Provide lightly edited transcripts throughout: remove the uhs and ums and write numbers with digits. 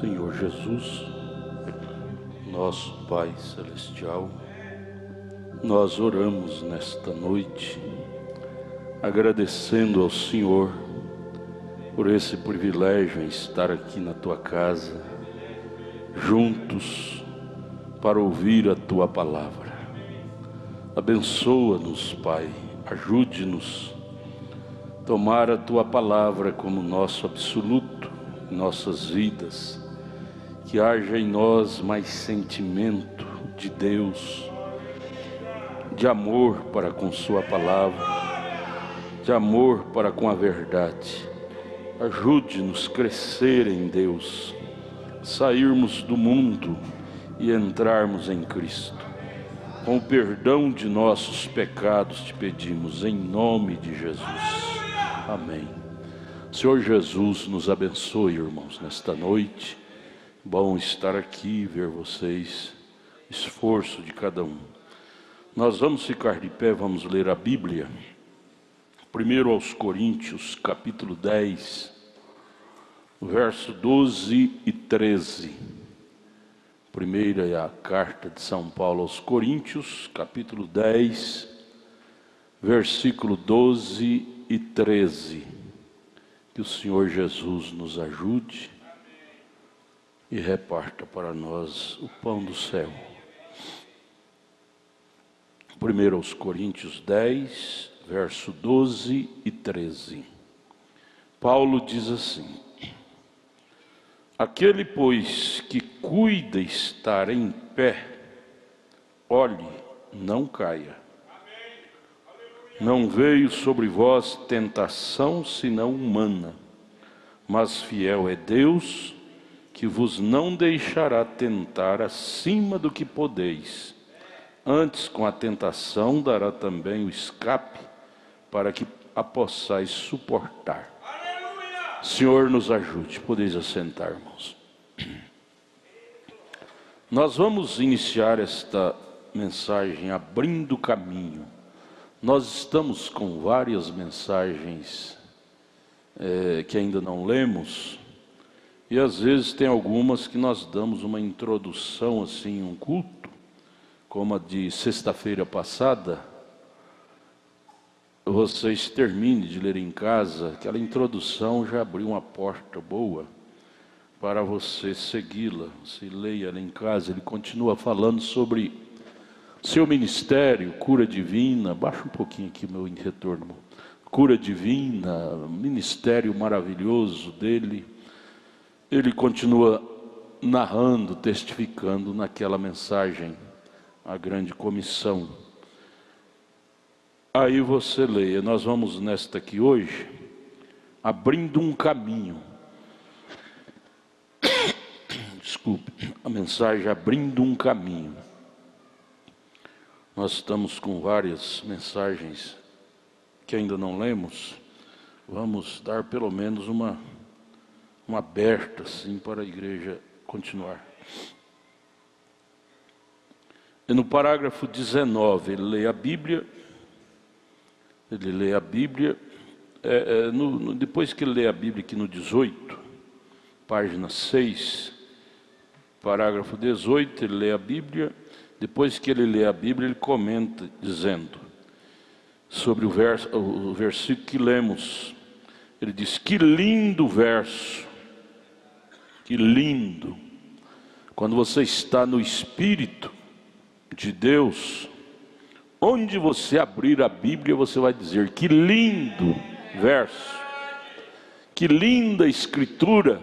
Senhor Jesus, nosso Pai Celestial, nós oramos nesta noite, agradecendo ao Senhor por esse privilégio em estar aqui na Tua casa, juntos, para ouvir a Tua Palavra. Abençoa-nos, Pai, ajude-nos a tomar a Tua Palavra como nosso absoluto em nossas vidas, que haja em nós mais sentimento de Deus, de amor para com Sua Palavra, de amor para com a verdade. Ajude-nos a crescer em Deus, sairmos do mundo e entrarmos em Cristo. Com o perdão de nossos pecados te pedimos, em nome de Jesus. Amém. Senhor Jesus, nos abençoe, irmãos, nesta noite. Bom estar aqui, ver vocês, esforço de cada um. Nós vamos ficar de pé, vamos ler a Bíblia. Primeiro aos Coríntios, capítulo 10, verso 12 e 13. Primeira é a carta de São Paulo aos Coríntios, capítulo 10, versículo 12 e 13. Que o Senhor Jesus nos ajude e reparta para nós o pão do céu. Primeiro aos Coríntios 10, verso 12 e 13. Paulo diz assim: aquele, pois, que cuida estar em pé, olhe, não caia. Não veio sobre vós tentação senão humana, mas fiel é Deus, que vos não deixará tentar acima do que podeis. Antes, com a tentação, dará também o escape, para que a possais suportar. Senhor, nos ajude. Podeis assentar, irmãos. Nós vamos iniciar esta mensagem abrindo caminho. Nós estamos com várias mensagens que ainda não lemos, e às vezes tem algumas que nós damos uma introdução assim, um culto, como a de sexta-feira passada. Vocês terminem de ler em casa, aquela introdução já abriu uma porta boa para você segui-la. Você leia ela em casa, ele continua falando sobre seu ministério, cura divina. Baixa um pouquinho aqui meu retorno. Cura divina, ministério maravilhoso dele. Ele continua narrando, testificando naquela mensagem, a grande comissão. Aí você leia. Nós vamos nesta aqui hoje, abrindo um caminho. Desculpe, a mensagem abrindo um caminho. Nós estamos com várias mensagens que ainda não lemos. Vamos dar pelo menos uma aberta assim para a igreja continuar. E no parágrafo 19, ele lê a Bíblia. Depois que ele lê a Bíblia aqui no 18, página 6, parágrafo 18, ele lê a Bíblia. Depois que ele lê a Bíblia, ele comenta dizendo sobre o versículo que lemos. Ele diz: que lindo verso, que lindo. Quando você está no Espírito de Deus, onde você abrir a Bíblia, você vai dizer: que lindo verso, que linda escritura.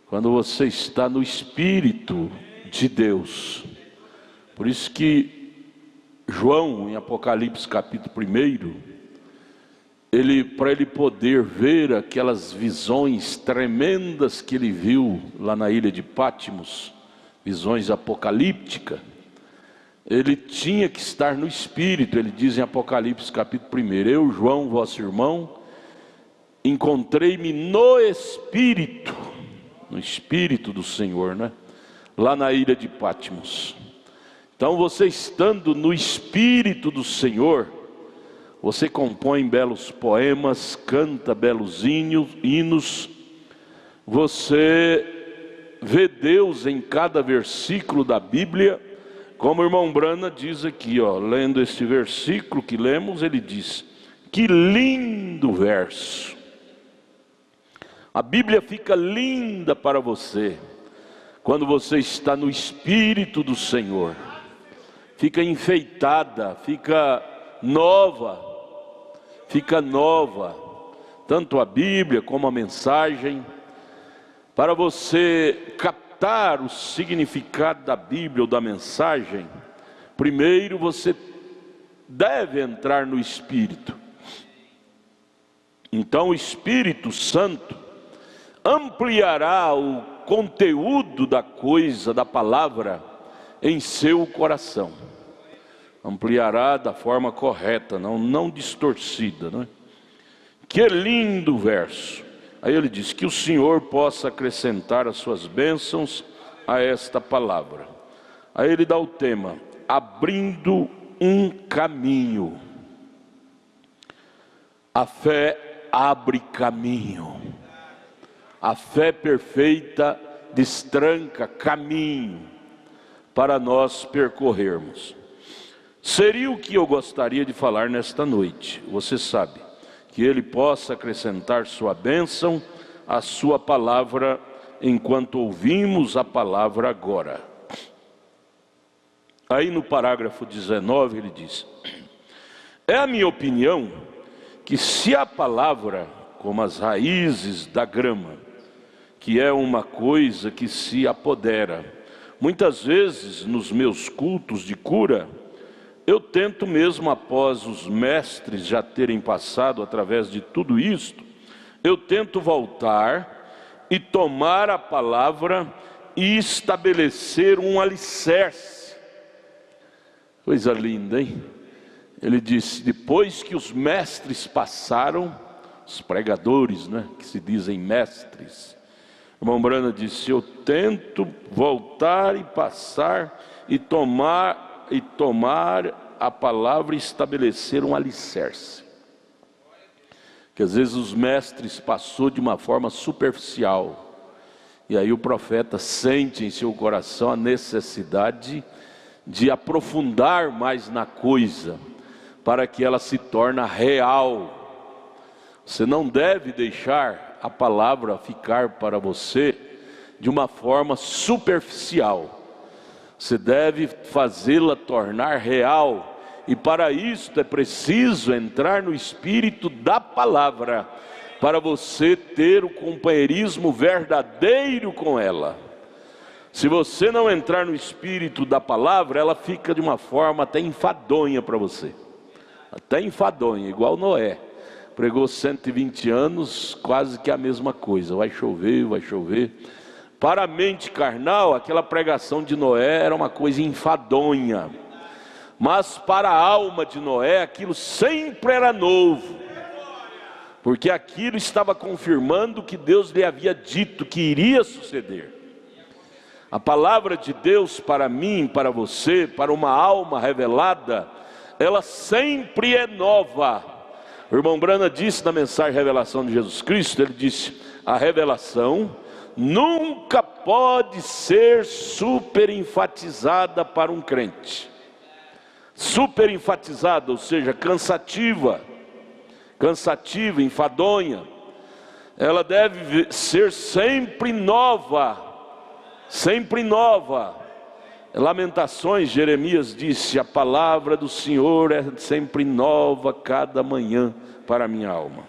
Quando você está no Espírito de Deus. Por isso que João, em Apocalipse capítulo 1, para ele poder ver aquelas visões tremendas que ele viu lá na ilha de Patmos, visões apocalípticas, ele tinha que estar no Espírito. Ele diz em Apocalipse capítulo 1: eu, João, vosso irmão, encontrei-me no Espírito do Senhor, né? Lá na ilha de Patmos. Então você estando no Espírito do Senhor, você compõe belos poemas, canta belos hinos, você ver Deus em cada versículo da Bíblia, como o irmão Brana diz aqui, lendo este versículo que lemos, ele diz: que lindo verso! A Bíblia fica linda para você quando você está no Espírito do Senhor. Fica enfeitada, fica nova, tanto a Bíblia como a mensagem. Para você captar o significado da Bíblia ou da mensagem, primeiro você deve entrar no Espírito. Então o Espírito Santo ampliará o conteúdo da coisa, da palavra, em seu coração. Ampliará da forma correta, não distorcida, não é? Que lindo verso! Aí ele diz: que o Senhor possa acrescentar as suas bênçãos a esta palavra. Aí ele dá o tema: abrindo um caminho. A fé abre caminho. A fé perfeita destranca caminho para nós percorrermos. Seria o que eu gostaria de falar nesta noite. Você sabe, que Ele possa acrescentar sua bênção à sua palavra, enquanto ouvimos a palavra agora. Aí no parágrafo 19 ele diz: é a minha opinião que se a palavra, como as raízes da grama, que é uma coisa que se apodera, muitas vezes nos meus cultos de cura, eu tento mesmo, após os mestres já terem passado através de tudo isto, eu tento voltar e tomar a palavra e estabelecer um alicerce. Coisa linda, hein? Ele disse: depois que os mestres passaram, os pregadores, né, que se dizem mestres, o irmão Brana disse: eu tento voltar e passar e tomar a palavra e estabelecer um alicerce. Que às vezes os mestres passou de uma forma superficial, e aí o profeta sente em seu coração a necessidade de aprofundar mais na coisa, para que ela se torne real. Você não deve deixar a palavra ficar para você de uma forma superficial. Você deve fazê-la tornar real, e para isso é preciso entrar no espírito da palavra, para você ter o companheirismo verdadeiro com ela. Se você não entrar no espírito da palavra, ela fica de uma forma até enfadonha para você. Até enfadonha, igual Noé. Pregou 120 anos, quase que a mesma coisa. Vai chover, vai chover. Para a mente carnal, aquela pregação de Noé era uma coisa enfadonha. Mas para a alma de Noé, aquilo sempre era novo. Porque aquilo estava confirmando o que Deus lhe havia dito que iria suceder. A palavra de Deus para mim, para você, para uma alma revelada, ela sempre é nova. O irmão Brana disse na mensagem Revelação de Jesus Cristo, ele disse: a revelação nunca pode ser super enfatizada para um crente. Super enfatizada, ou seja, cansativa, enfadonha. Ela deve ser sempre nova. Sempre nova. Lamentações, Jeremias disse: a palavra do Senhor é sempre nova cada manhã para a minha alma.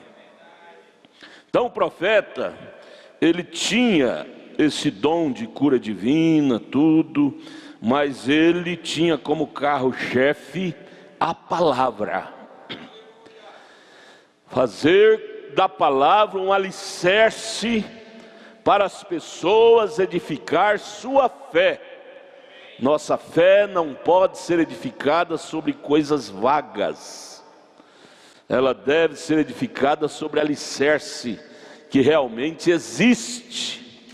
Então o profeta, ele tinha esse dom de cura divina, tudo, mas ele tinha como carro-chefe a palavra. Fazer da palavra um alicerce para as pessoas edificar sua fé. Nossa fé não pode ser edificada sobre coisas vagas. Ela deve ser edificada sobre alicerce que realmente existe.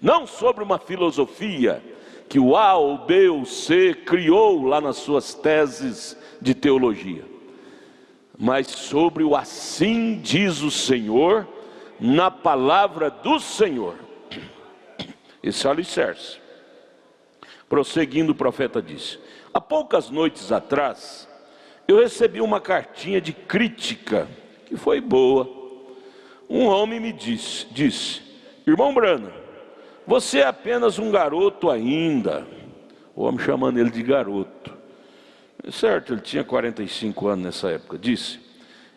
Não sobre uma filosofia que o A, o B, o C criou lá nas suas teses de teologia. Mas sobre o assim diz o Senhor, na palavra do Senhor. Esse é o alicerce. Prosseguindo, o profeta disse: há poucas noites atrás, eu recebi uma cartinha de crítica, que foi boa. Um homem me disse: irmão Branham, você é apenas um garoto ainda. O homem chamando ele de garoto. Certo, ele tinha 45 anos nessa época. Disse: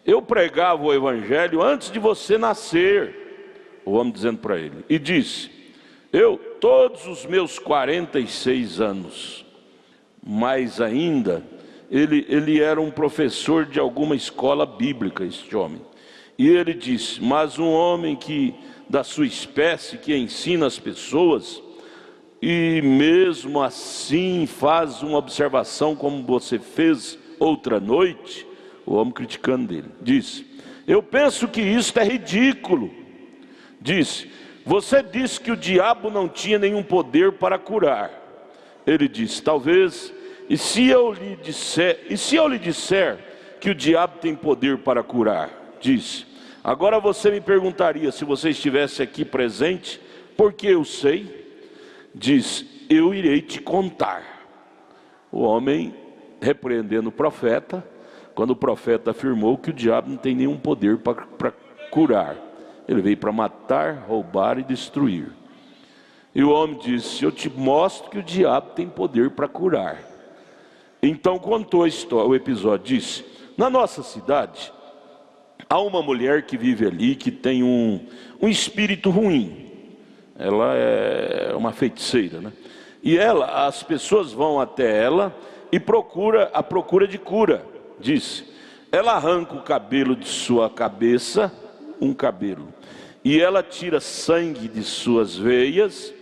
eu pregava o evangelho antes de você nascer. O homem dizendo para ele. E disse: eu, todos os meus 46 anos, mais ainda, ele era um professor de alguma escola bíblica, este homem. E ele disse: mas um homem da sua espécie, que ensina as pessoas, e mesmo assim faz uma observação como você fez outra noite. O homem criticando dele, disse: eu penso que isto é ridículo. Disse: você disse que o diabo não tinha nenhum poder para curar. Ele disse: talvez. E se eu lhe disser que o diabo tem poder para curar? Disse: agora você me perguntaria, se você estivesse aqui presente, por que eu sei? Diz: eu irei te contar. O homem repreendendo o profeta, quando o profeta afirmou que o diabo não tem nenhum poder para curar. Ele veio para matar, roubar e destruir. E o homem disse: eu te mostro que o diabo tem poder para curar. Então contou a história, o episódio. Disse: na nossa cidade há uma mulher que vive ali, que tem um espírito ruim. Ela é uma feiticeira, né? E as pessoas vão até ela e à procura de cura. Disse: ela arranca o cabelo de sua cabeça, um cabelo, e ela tira sangue de suas veias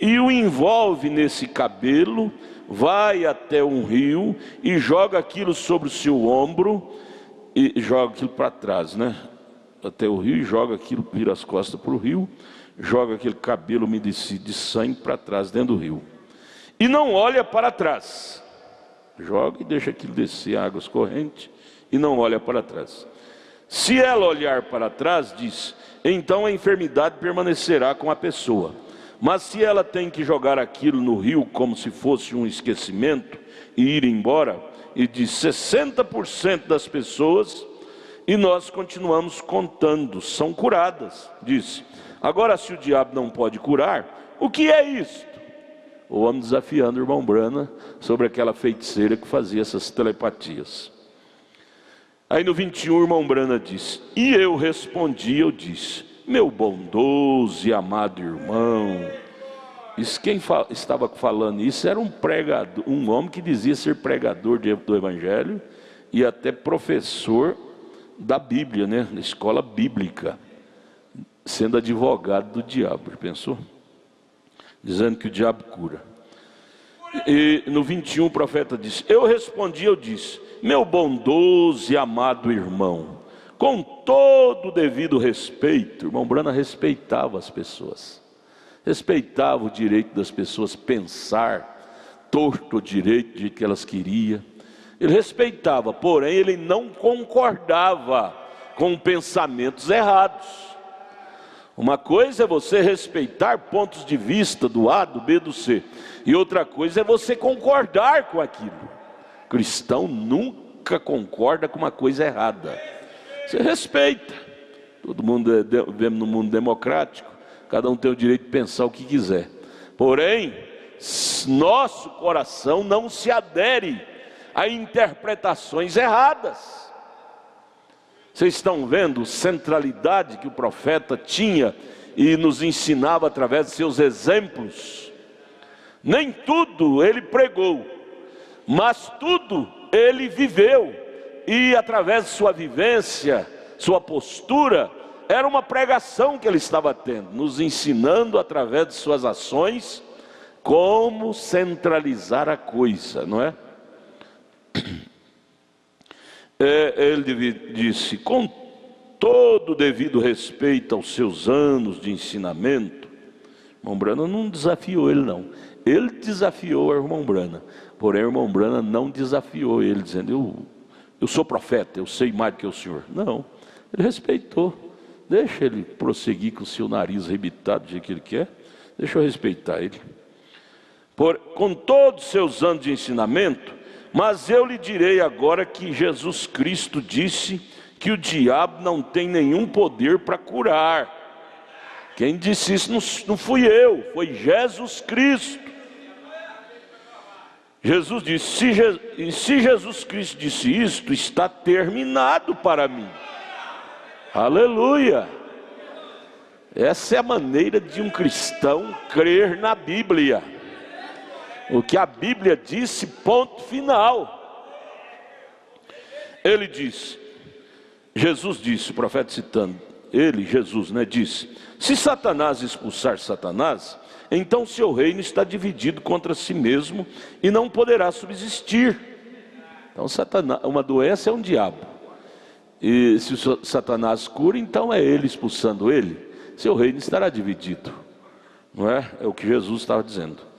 e o envolve nesse cabelo, vai até um rio e joga aquilo sobre o seu ombro e joga aquilo para trás, né? Até o rio, e joga aquilo, vira as costas para o rio, joga aquele cabelo umedecido de sangue para trás dentro do rio e não olha para trás. Joga e deixa aquilo descer águas correntes e não olha para trás. Se ela olhar para trás, diz, então a enfermidade permanecerá com a pessoa. Mas se ela tem que jogar aquilo no rio como se fosse um esquecimento e ir embora, e diz 60% das pessoas, e nós continuamos contando, são curadas. Disse: agora, se o diabo não pode curar, o que é isto? O homem desafiando o irmão Branham sobre aquela feiticeira que fazia essas telepatias. Aí no 21 o irmão Branham disse: e eu respondi, eu disse: meu bondoso e amado irmão. Isso, quem estava falando isso era um pregador, um homem que dizia ser pregador do evangelho e até professor da Bíblia, né, na escola bíblica, sendo advogado do diabo. Pensou? Dizendo que o diabo cura. E no 21 o profeta disse: eu respondi, eu disse: meu bondoso e amado irmão, com todo o devido respeito. O irmão Branham respeitava as pessoas, respeitava o direito das pessoas pensar torto ou direito, do jeito que elas queriam. Ele respeitava, porém ele não concordava com pensamentos errados. Uma coisa é você respeitar pontos de vista do A, do B, do C, e outra coisa é você concordar com aquilo. Cristão nunca concorda com uma coisa errada. Você respeita. Todo mundo vivemos num mundo democrático, cada um tem o direito de pensar o que quiser. Porém, nosso coração não se adere a interpretações erradas. Vocês estão vendo a centralidade que o profeta tinha e nos ensinava através de seus exemplos? Nem tudo ele pregou, mas tudo ele viveu. E através de sua vivência, sua postura, era uma pregação que ele estava tendo, nos ensinando através de suas ações como centralizar a coisa, não é? Ele disse: com todo o devido respeito aos seus anos de ensinamento. Irmão Branham não desafiou ele, não. Ele desafiou o irmão Branham, porém o irmão Branham não desafiou ele, dizendo: eu sou profeta, eu sei mais do que o senhor. Não, ele respeitou. Deixa ele prosseguir com o seu nariz arrebitado do jeito que ele quer. Deixa eu respeitar ele. Com todos os seus anos de ensinamento, mas eu lhe direi agora que Jesus Cristo disse que o diabo não tem nenhum poder para curar. Quem disse isso não fui eu, foi Jesus Cristo. Jesus disse, se Jesus Cristo disse isto, está terminado para mim. Aleluia! Essa é a maneira de um cristão crer na Bíblia. O que a Bíblia disse, ponto final. Ele disse, Jesus disse, o profeta citando, ele, Jesus, disse: se Satanás expulsar Satanás, então seu reino está dividido contra si mesmo e não poderá subsistir. Então Satanás, uma doença é um diabo. E se Satanás cura, então é ele expulsando ele, seu reino estará dividido. Não é? É o que Jesus estava dizendo.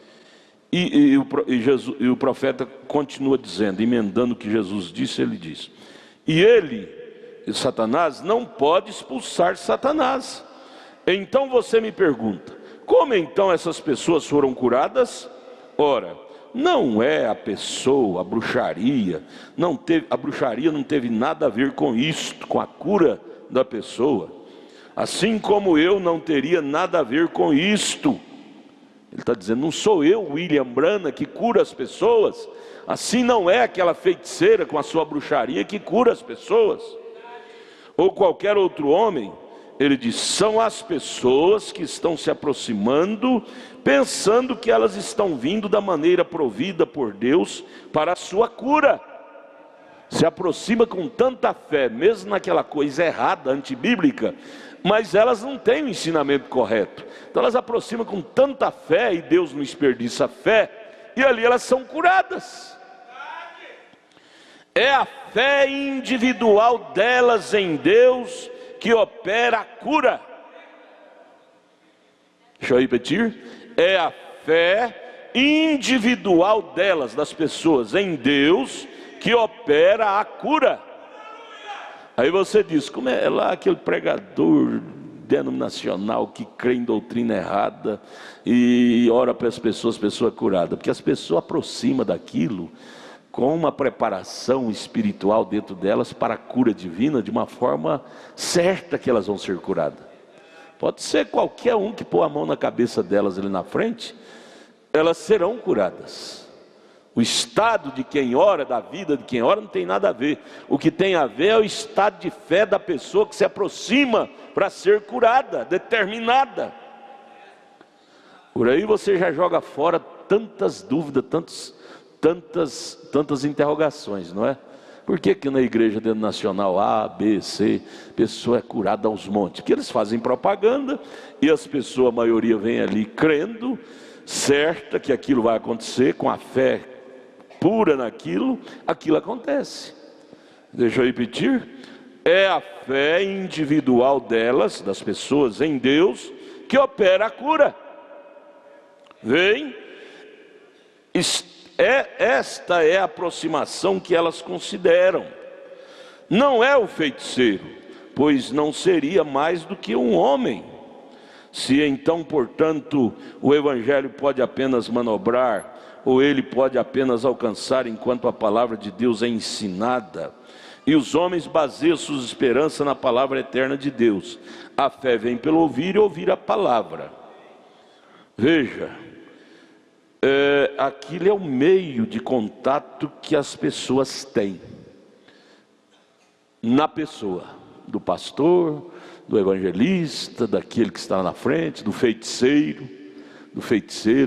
E o profeta continua dizendo, emendando o que Jesus disse, ele diz: e Satanás, não pode expulsar Satanás. Então você me pergunta, como então essas pessoas foram curadas? Ora, não é a pessoa, a bruxaria, a bruxaria não teve nada a ver com isto, com a cura da pessoa. Assim como eu não teria nada a ver com isto. Ele está dizendo, não sou eu, William Branham, que cura as pessoas. Assim não é aquela feiticeira com a sua bruxaria que cura as pessoas. Ou qualquer outro homem. Ele diz, são as pessoas que estão se aproximando, pensando que elas estão vindo da maneira provida por Deus para a sua cura. Se aproxima com tanta fé, mesmo naquela coisa errada, antibíblica, mas elas não têm o ensinamento correto. Então elas aproximam com tanta fé, e Deus não desperdiça fé, e ali elas são curadas. É a fé individual delas em Deus que opera a cura. Deixa eu repetir. É a fé individual delas, das pessoas, em Deus, que opera a cura. Aí você diz, como é lá aquele pregador denominacional que crê em doutrina errada e ora para as pessoas, pessoa curada? Porque as pessoas aproximam daquilo com uma preparação espiritual dentro delas para a cura divina, de uma forma certa que elas vão ser curadas. Pode ser qualquer um que pôr a mão na cabeça delas ali na frente, elas serão curadas. O estado de quem ora, da vida de quem ora, não tem nada a ver. O que tem a ver é o estado de fé da pessoa que se aproxima para ser curada, determinada. Por aí você já joga fora tantas dúvidas, tantas interrogações, não é? Por que na igreja denominacional A, B, C, pessoa é curada aos montes? Porque eles fazem propaganda e as pessoas, a maioria vem ali crendo, certa que aquilo vai acontecer, com a fé pura naquilo, aquilo acontece. Deixa eu repetir. É a fé individual delas, das pessoas em Deus, que opera a cura. Vem, esta é a aproximação que elas consideram. Não é o feiticeiro, pois não seria mais do que um homem. Se então, portanto, o evangelho pode apenas manobrar, ou ele pode apenas alcançar enquanto a palavra de Deus é ensinada, e os homens baseiam suas esperanças na palavra eterna de Deus. A fé vem pelo ouvir e ouvir a palavra. Veja, aquilo é o meio de contato que as pessoas têm na pessoa, do pastor, do evangelista, daquele que está na frente, do feiticeiro,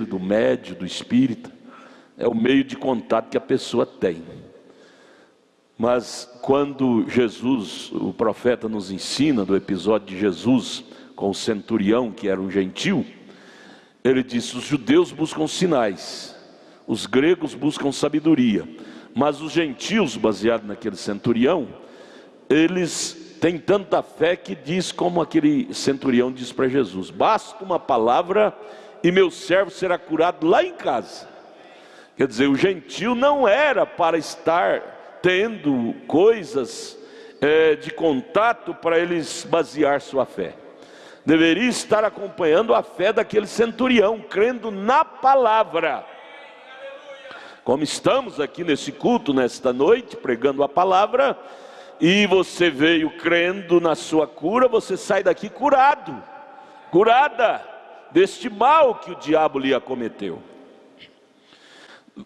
do médium, do espírita. É o meio de contato que a pessoa tem. Mas quando Jesus, o profeta, nos ensina do episódio de Jesus com o centurião, que era um gentil, ele disse, os judeus buscam sinais, os gregos buscam sabedoria, mas os gentios, baseado naquele centurião, eles têm tanta fé que diz como aquele centurião diz para Jesus, basta uma palavra e meu servo será curado lá em casa. Quer dizer, o gentio não era para estar tendo coisas de contato para eles basear sua fé. deveria estar acompanhando a fé daquele centurião, crendo na palavra. Como estamos aqui nesse culto, nesta noite, pregando a palavra, e você veio crendo na sua cura, você sai daqui curado, curada deste mal que o diabo lhe acometeu.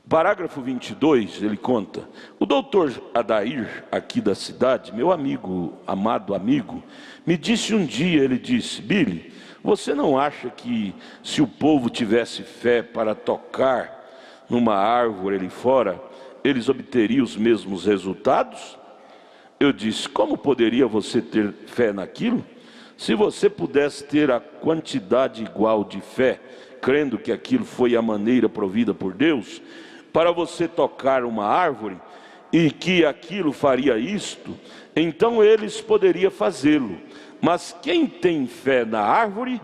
Parágrafo 22, ele conta: o doutor Adair, aqui da cidade, meu amigo, amado amigo, me disse um dia, ele disse: Billy, você não acha que se o povo tivesse fé para tocar numa árvore ali fora, eles obteriam os mesmos resultados? Eu disse: como poderia você ter fé naquilo? Se você pudesse ter a quantidade igual de fé, crendo que aquilo foi a maneira provida por Deus, para você tocar uma árvore, e que aquilo faria isto, então eles poderiam fazê-lo. Mas quem tem fé na árvore,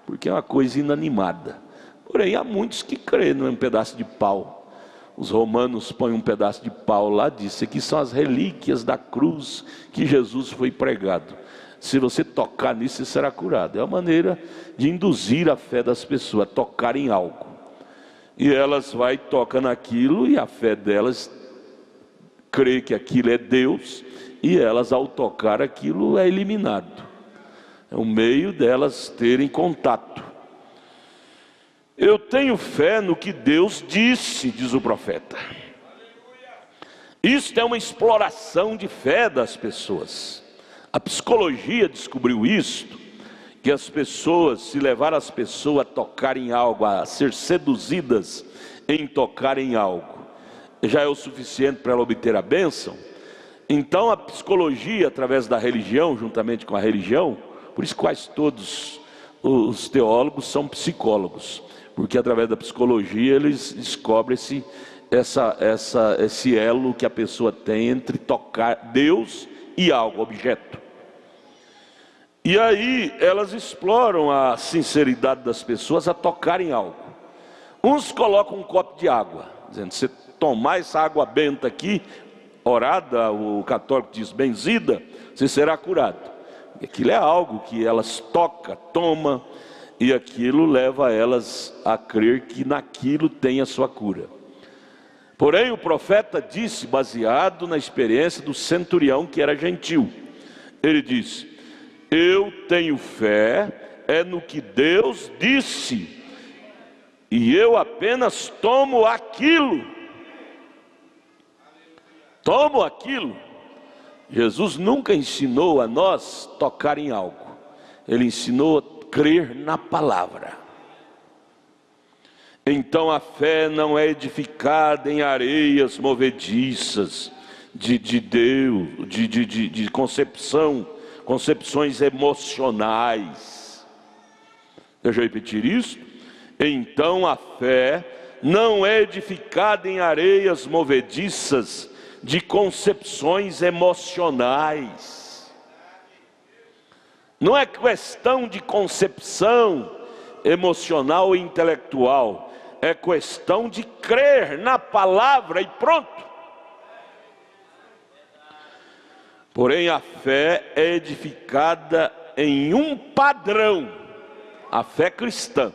porque é uma coisa inanimada, porém há muitos que creem num pedaço de pau. Os romanos põem um pedaço de pau lá, disse que são as relíquias da cruz que Jesus foi pregado. Se você tocar nisso, você será curado. É uma maneira de induzir a fé das pessoas a tocar em algo. E elas tocam naquilo, e a fé delas crê que aquilo é Deus, e elas, ao tocar aquilo, é eliminado. É um meio delas terem contato. Eu tenho fé no que Deus disse, diz o profeta. Isto é uma exploração de fé das pessoas. A psicologia descobriu isto, que as pessoas, se levar as pessoas a tocar em algo, a ser seduzidas em tocar em algo, já é o suficiente para ela obter a bênção. Então a psicologia, através da religião, juntamente com a religião, por isso quase todos os teólogos são psicólogos, porque através da psicologia eles descobrem esse elo que a pessoa tem entre tocar Deus e algo, objeto. E aí elas exploram a sinceridade das pessoas a tocar em algo. Uns colocam um copo de água, dizendo: se tomar essa água benta aqui, orada, o católico diz benzida, você será curado. Aquilo é algo que elas tocam, tomam, e aquilo leva elas a crer que naquilo tem a sua cura. Porém o profeta disse, baseado na experiência do centurião que era gentil, ele disse: eu tenho fé no que Deus disse, e eu apenas tomo aquilo. Tomo aquilo. Jesus nunca ensinou a nós tocar em algo. Ele ensinou a crer na palavra. Então a fé não é edificada em areias movediças de Deus, de concepções emocionais. Deixa eu repetir isso. Então a fé não é edificada em areias movediças de concepções emocionais. Não é questão de concepção emocional e intelectual, é questão de crer na palavra e pronto. Porém a fé é edificada em um padrão, a fé cristã.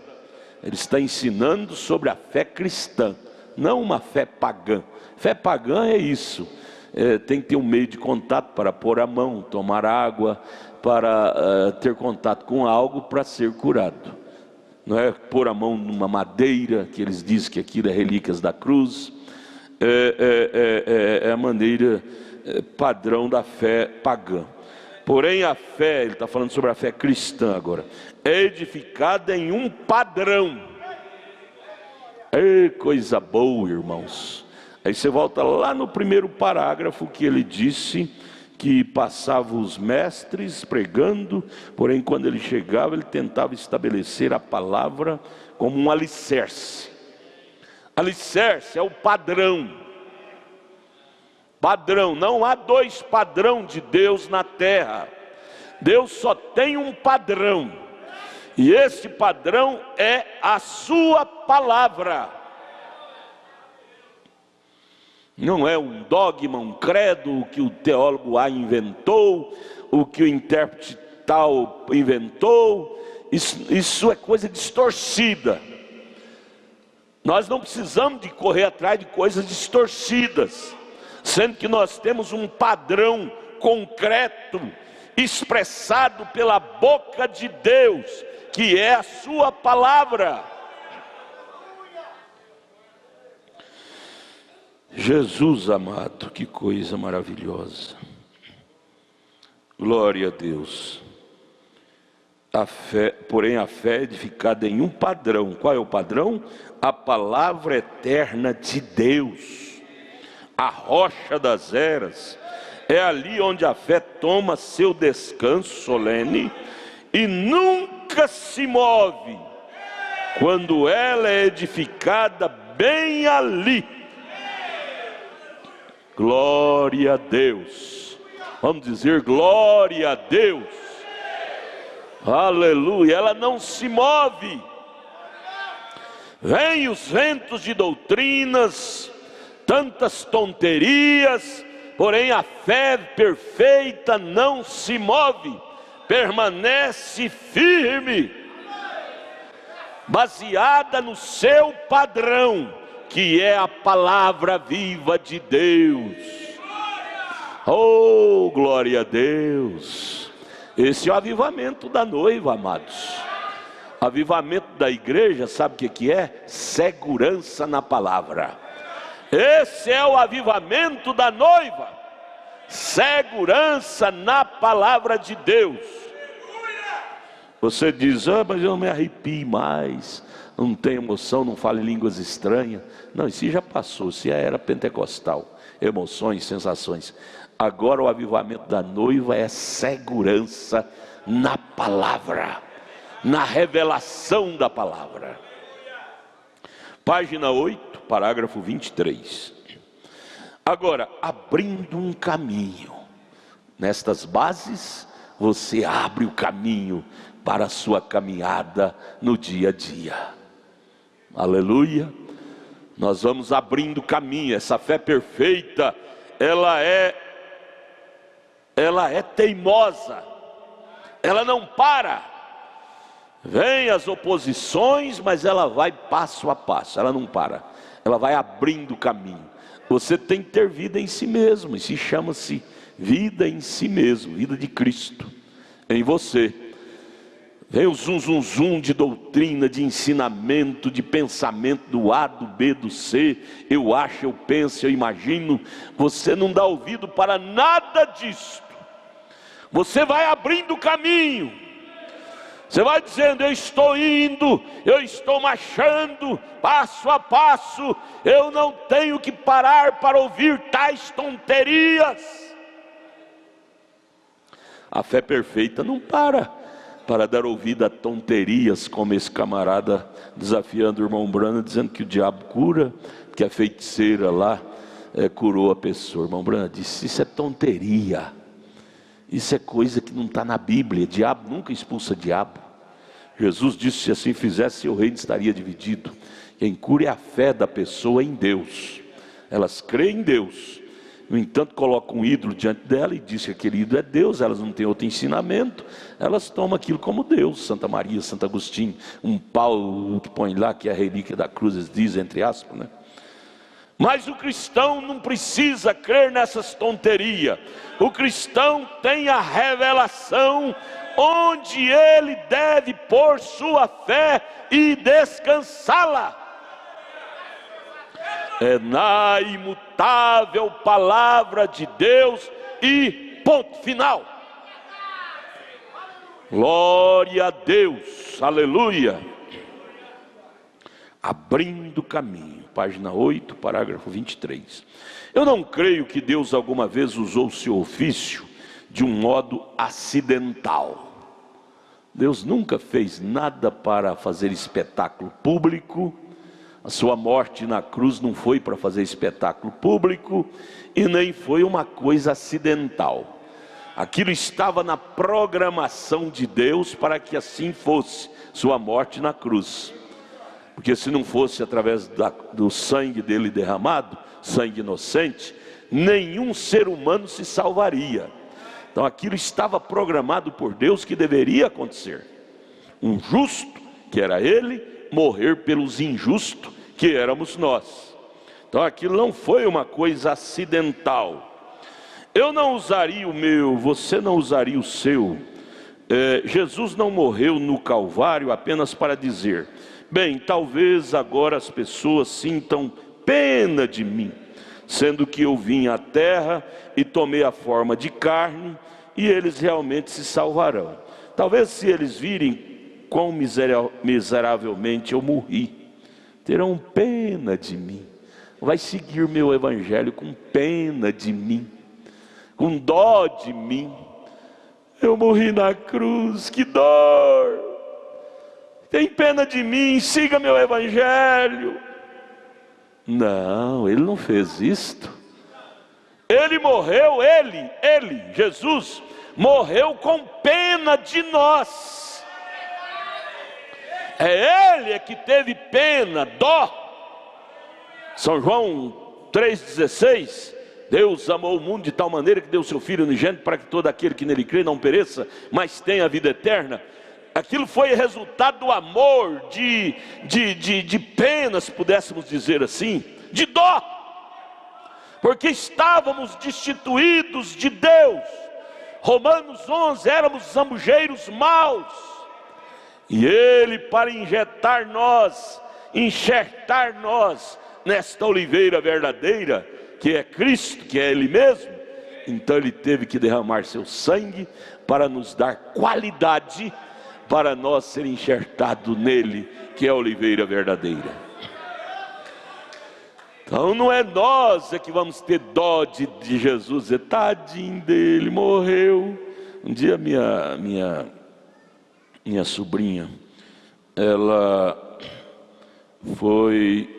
Ele está ensinando sobre a fé cristã, não uma fé pagã. Fé pagã é isso, tem que ter um meio de contato para pôr a mão, tomar água, para ter contato com algo para ser curado. Não é pôr a mão numa madeira, que eles dizem que aquilo é relíquias da cruz. É a maneira padrão da fé pagã. Porém a fé, ele está falando sobre a fé cristã agora, é edificada em um padrão. Coisa boa, irmãos. Aí você volta lá no primeiro parágrafo, que ele disse que passava os mestres pregando, porém quando ele chegava ele tentava estabelecer a palavra como um alicerce. Alicerce é o padrão. Padrão, não há dois padrões de Deus na terra. Deus só tem um padrão, e esse padrão é a sua palavra. Não é um dogma, um credo, o que o teólogo A inventou, o que o intérprete tal inventou. Isso é coisa distorcida. Nós não precisamos de correr atrás de coisas distorcidas, sendo que nós temos um padrão concreto, expressado pela boca de Deus, que é a sua palavra. Jesus amado, que coisa maravilhosa. Glória a Deus. A fé, porém a fé é edificada em um padrão. Qual é o padrão? A palavra eterna de Deus, a rocha das eras. É ali onde a fé toma seu descanso solene e nunca se move, quando ela é edificada bem ali. Glória a Deus. Vamos dizer glória a Deus. Aleluia. Ela não se move. Vêm os ventos de doutrinas, tantas tonterias, porém a fé perfeita não se move, permanece firme, baseada no seu padrão, que é a palavra viva de Deus. Oh, glória a Deus. Esse é o avivamento da noiva, amados. Avivamento da igreja, sabe o que é? Segurança na palavra. Esse é o avivamento da noiva. Segurança na palavra de Deus. Você diz, mas eu não me arrepio mais, não tenho emoção, não falo em línguas estranhas. Não, isso já passou, isso já era pentecostal. Emoções, sensações. Agora o avivamento da noiva é segurança na palavra, na revelação da palavra. Página 8, parágrafo 23. Agora, abrindo um caminho. Nestas bases, você abre o caminho para a sua caminhada no dia a dia. Aleluia. Nós vamos abrindo caminho. Essa fé perfeita, ela é teimosa. Ela não para. Vem as oposições, mas ela vai passo a passo. Ela não para. Ela vai abrindo caminho. Você tem que ter vida em si mesmo. E se chama-se vida em si mesmo. Vida de Cristo em você. Vem o zum, zum, zum de doutrina, de ensinamento, de pensamento do A, do B, do C. Eu acho, eu penso, eu imagino. Você não dá ouvido para nada disso. Você vai abrindo caminho. Você vai dizendo, eu estou indo, eu estou marchando, passo a passo. Eu não tenho que parar para ouvir tais tonterias. A fé perfeita não para dar ouvido a tonterias, como esse camarada desafiando o irmão Brana, dizendo que o diabo cura, que a feiticeira lá curou a pessoa. O irmão Brana disse, isso é tonteria. Isso é coisa que não está na Bíblia. Diabo nunca expulsa diabo. Jesus disse, se assim fizesse, seu reino estaria dividido. Quem cura é a fé da pessoa em Deus. Elas creem em Deus. No entanto, colocam um ídolo diante dela e diz que aquele ídolo é Deus. Elas não têm outro ensinamento. Elas tomam aquilo como Deus. Santa Maria, Santo Agostinho, um pau que põe lá, que é a relíquia da cruz, eles dizem, entre aspas, né? Mas o cristão não precisa crer nessas tonterias. O cristão tem a revelação onde ele deve pôr sua fé e descansá-la. É na imutável palavra de Deus e ponto final. Glória a Deus, aleluia. Abrindo caminho, página 8, parágrafo 23. Eu não creio que Deus alguma vez usou o seu ofício de um modo acidental. Deus nunca fez nada para fazer espetáculo público. A sua morte na cruz não foi para fazer espetáculo público e nem foi uma coisa acidental. Aquilo estava na programação de Deus para que assim fosse sua morte na cruz. Porque se não fosse através do sangue dele derramado, sangue inocente, nenhum ser humano se salvaria. Então aquilo estava programado por Deus que deveria acontecer. Um justo, que era ele, morrer pelos injustos, que éramos nós. Então aquilo não foi uma coisa acidental. Eu não usaria o meu, você não usaria o seu. Jesus não morreu no Calvário apenas para dizer: bem, talvez agora as pessoas sintam pena de mim, sendo que eu vim à terra e tomei a forma de carne, e eles realmente se salvarão. Talvez se eles virem quão miseravelmente eu morri, terão pena de mim. Vai seguir meu evangelho com pena de mim, com dó de mim. Eu morri na cruz, que dor! Tem pena de mim, siga meu evangelho. Não, ele não fez isto. Ele morreu, Jesus, morreu com pena de nós. É ele que teve pena, dó. São João 3,16, Deus amou o mundo de tal maneira que deu seu Filho unigênito, para que todo aquele que nele crê não pereça, mas tenha a vida eterna. Aquilo foi resultado do amor, de pena, se pudéssemos dizer assim, de dó, porque estávamos destituídos de Deus. Romanos 11, éramos zambujeiros maus, e ele, para enxertar nós nesta oliveira verdadeira, que é Cristo, que é ele mesmo, então ele teve que derramar seu sangue para nos dar qualidade, para nós ser enxertado nele, que é a oliveira verdadeira. Então não é nós que vamos ter dó de Jesus, é tadinho dele, morreu. Um dia minha sobrinha, ela foi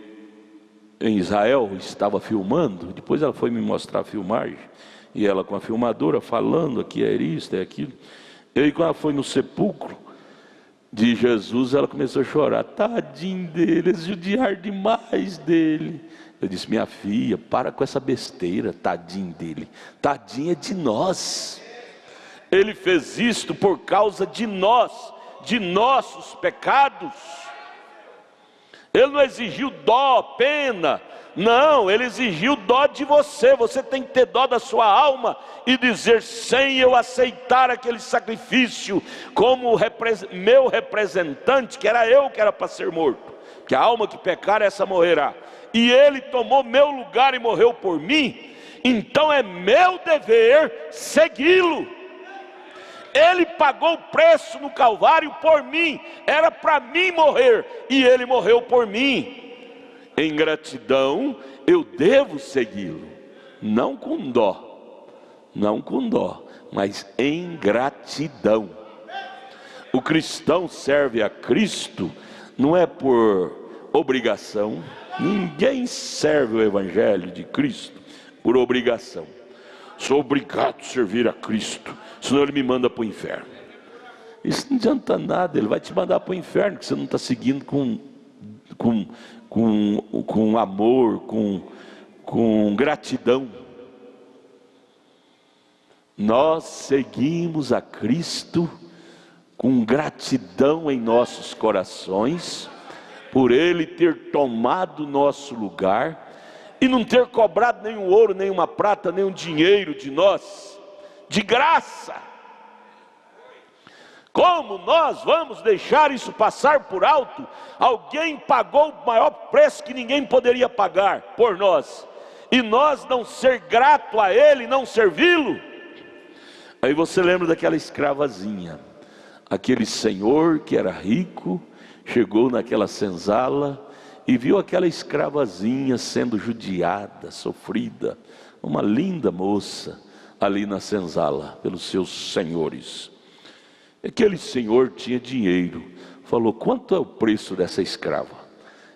em Israel, estava filmando, depois ela foi me mostrar a filmagem, e ela com a filmadora falando, aqui é isso, é aquilo. E aí quando ela foi no sepulcro de Jesus, ela começou a chorar, tadinho dele, eles judiaram demais dele. Eu disse: minha filha, para com essa besteira, tadinho dele, tadinho é de nós. Ele fez isto por causa de nós, de nossos pecados. Ele não exigiu dó, pena, não, ele exigiu dó de você. Você tem que ter dó da sua alma e dizer: sem eu aceitar aquele sacrifício como meu representante, que era eu que era para ser morto, que a alma que pecar, essa morrerá, e ele tomou meu lugar e morreu por mim, então é meu dever segui-lo. Ele pagou o preço no Calvário por mim, era para mim morrer, e ele morreu por mim. Em gratidão eu devo segui-lo, não com dó, mas em gratidão. O cristão serve a Cristo não é por obrigação. Ninguém serve o evangelho de Cristo por obrigação. Sou obrigado a servir a Cristo, senão ele me manda para o inferno. Isso não adianta nada, ele vai te mandar para o inferno, que você não está seguindo com amor, com gratidão. Nós seguimos a Cristo com gratidão em nossos corações, por ele ter tomado nosso lugar e não ter cobrado nenhum ouro, nenhuma prata, nenhum dinheiro de nós, de graça. Como nós vamos deixar isso passar por alto? Alguém pagou o maior preço que ninguém poderia pagar por nós, e nós não ser grato a ele, não servi-lo? Aí você lembra daquela escravazinha, aquele senhor que era rico, chegou naquela senzala e viu aquela escravazinha sendo judiada, sofrida, uma linda moça ali na senzala pelos seus senhores. Aquele senhor tinha dinheiro, falou: quanto é o preço dessa escrava?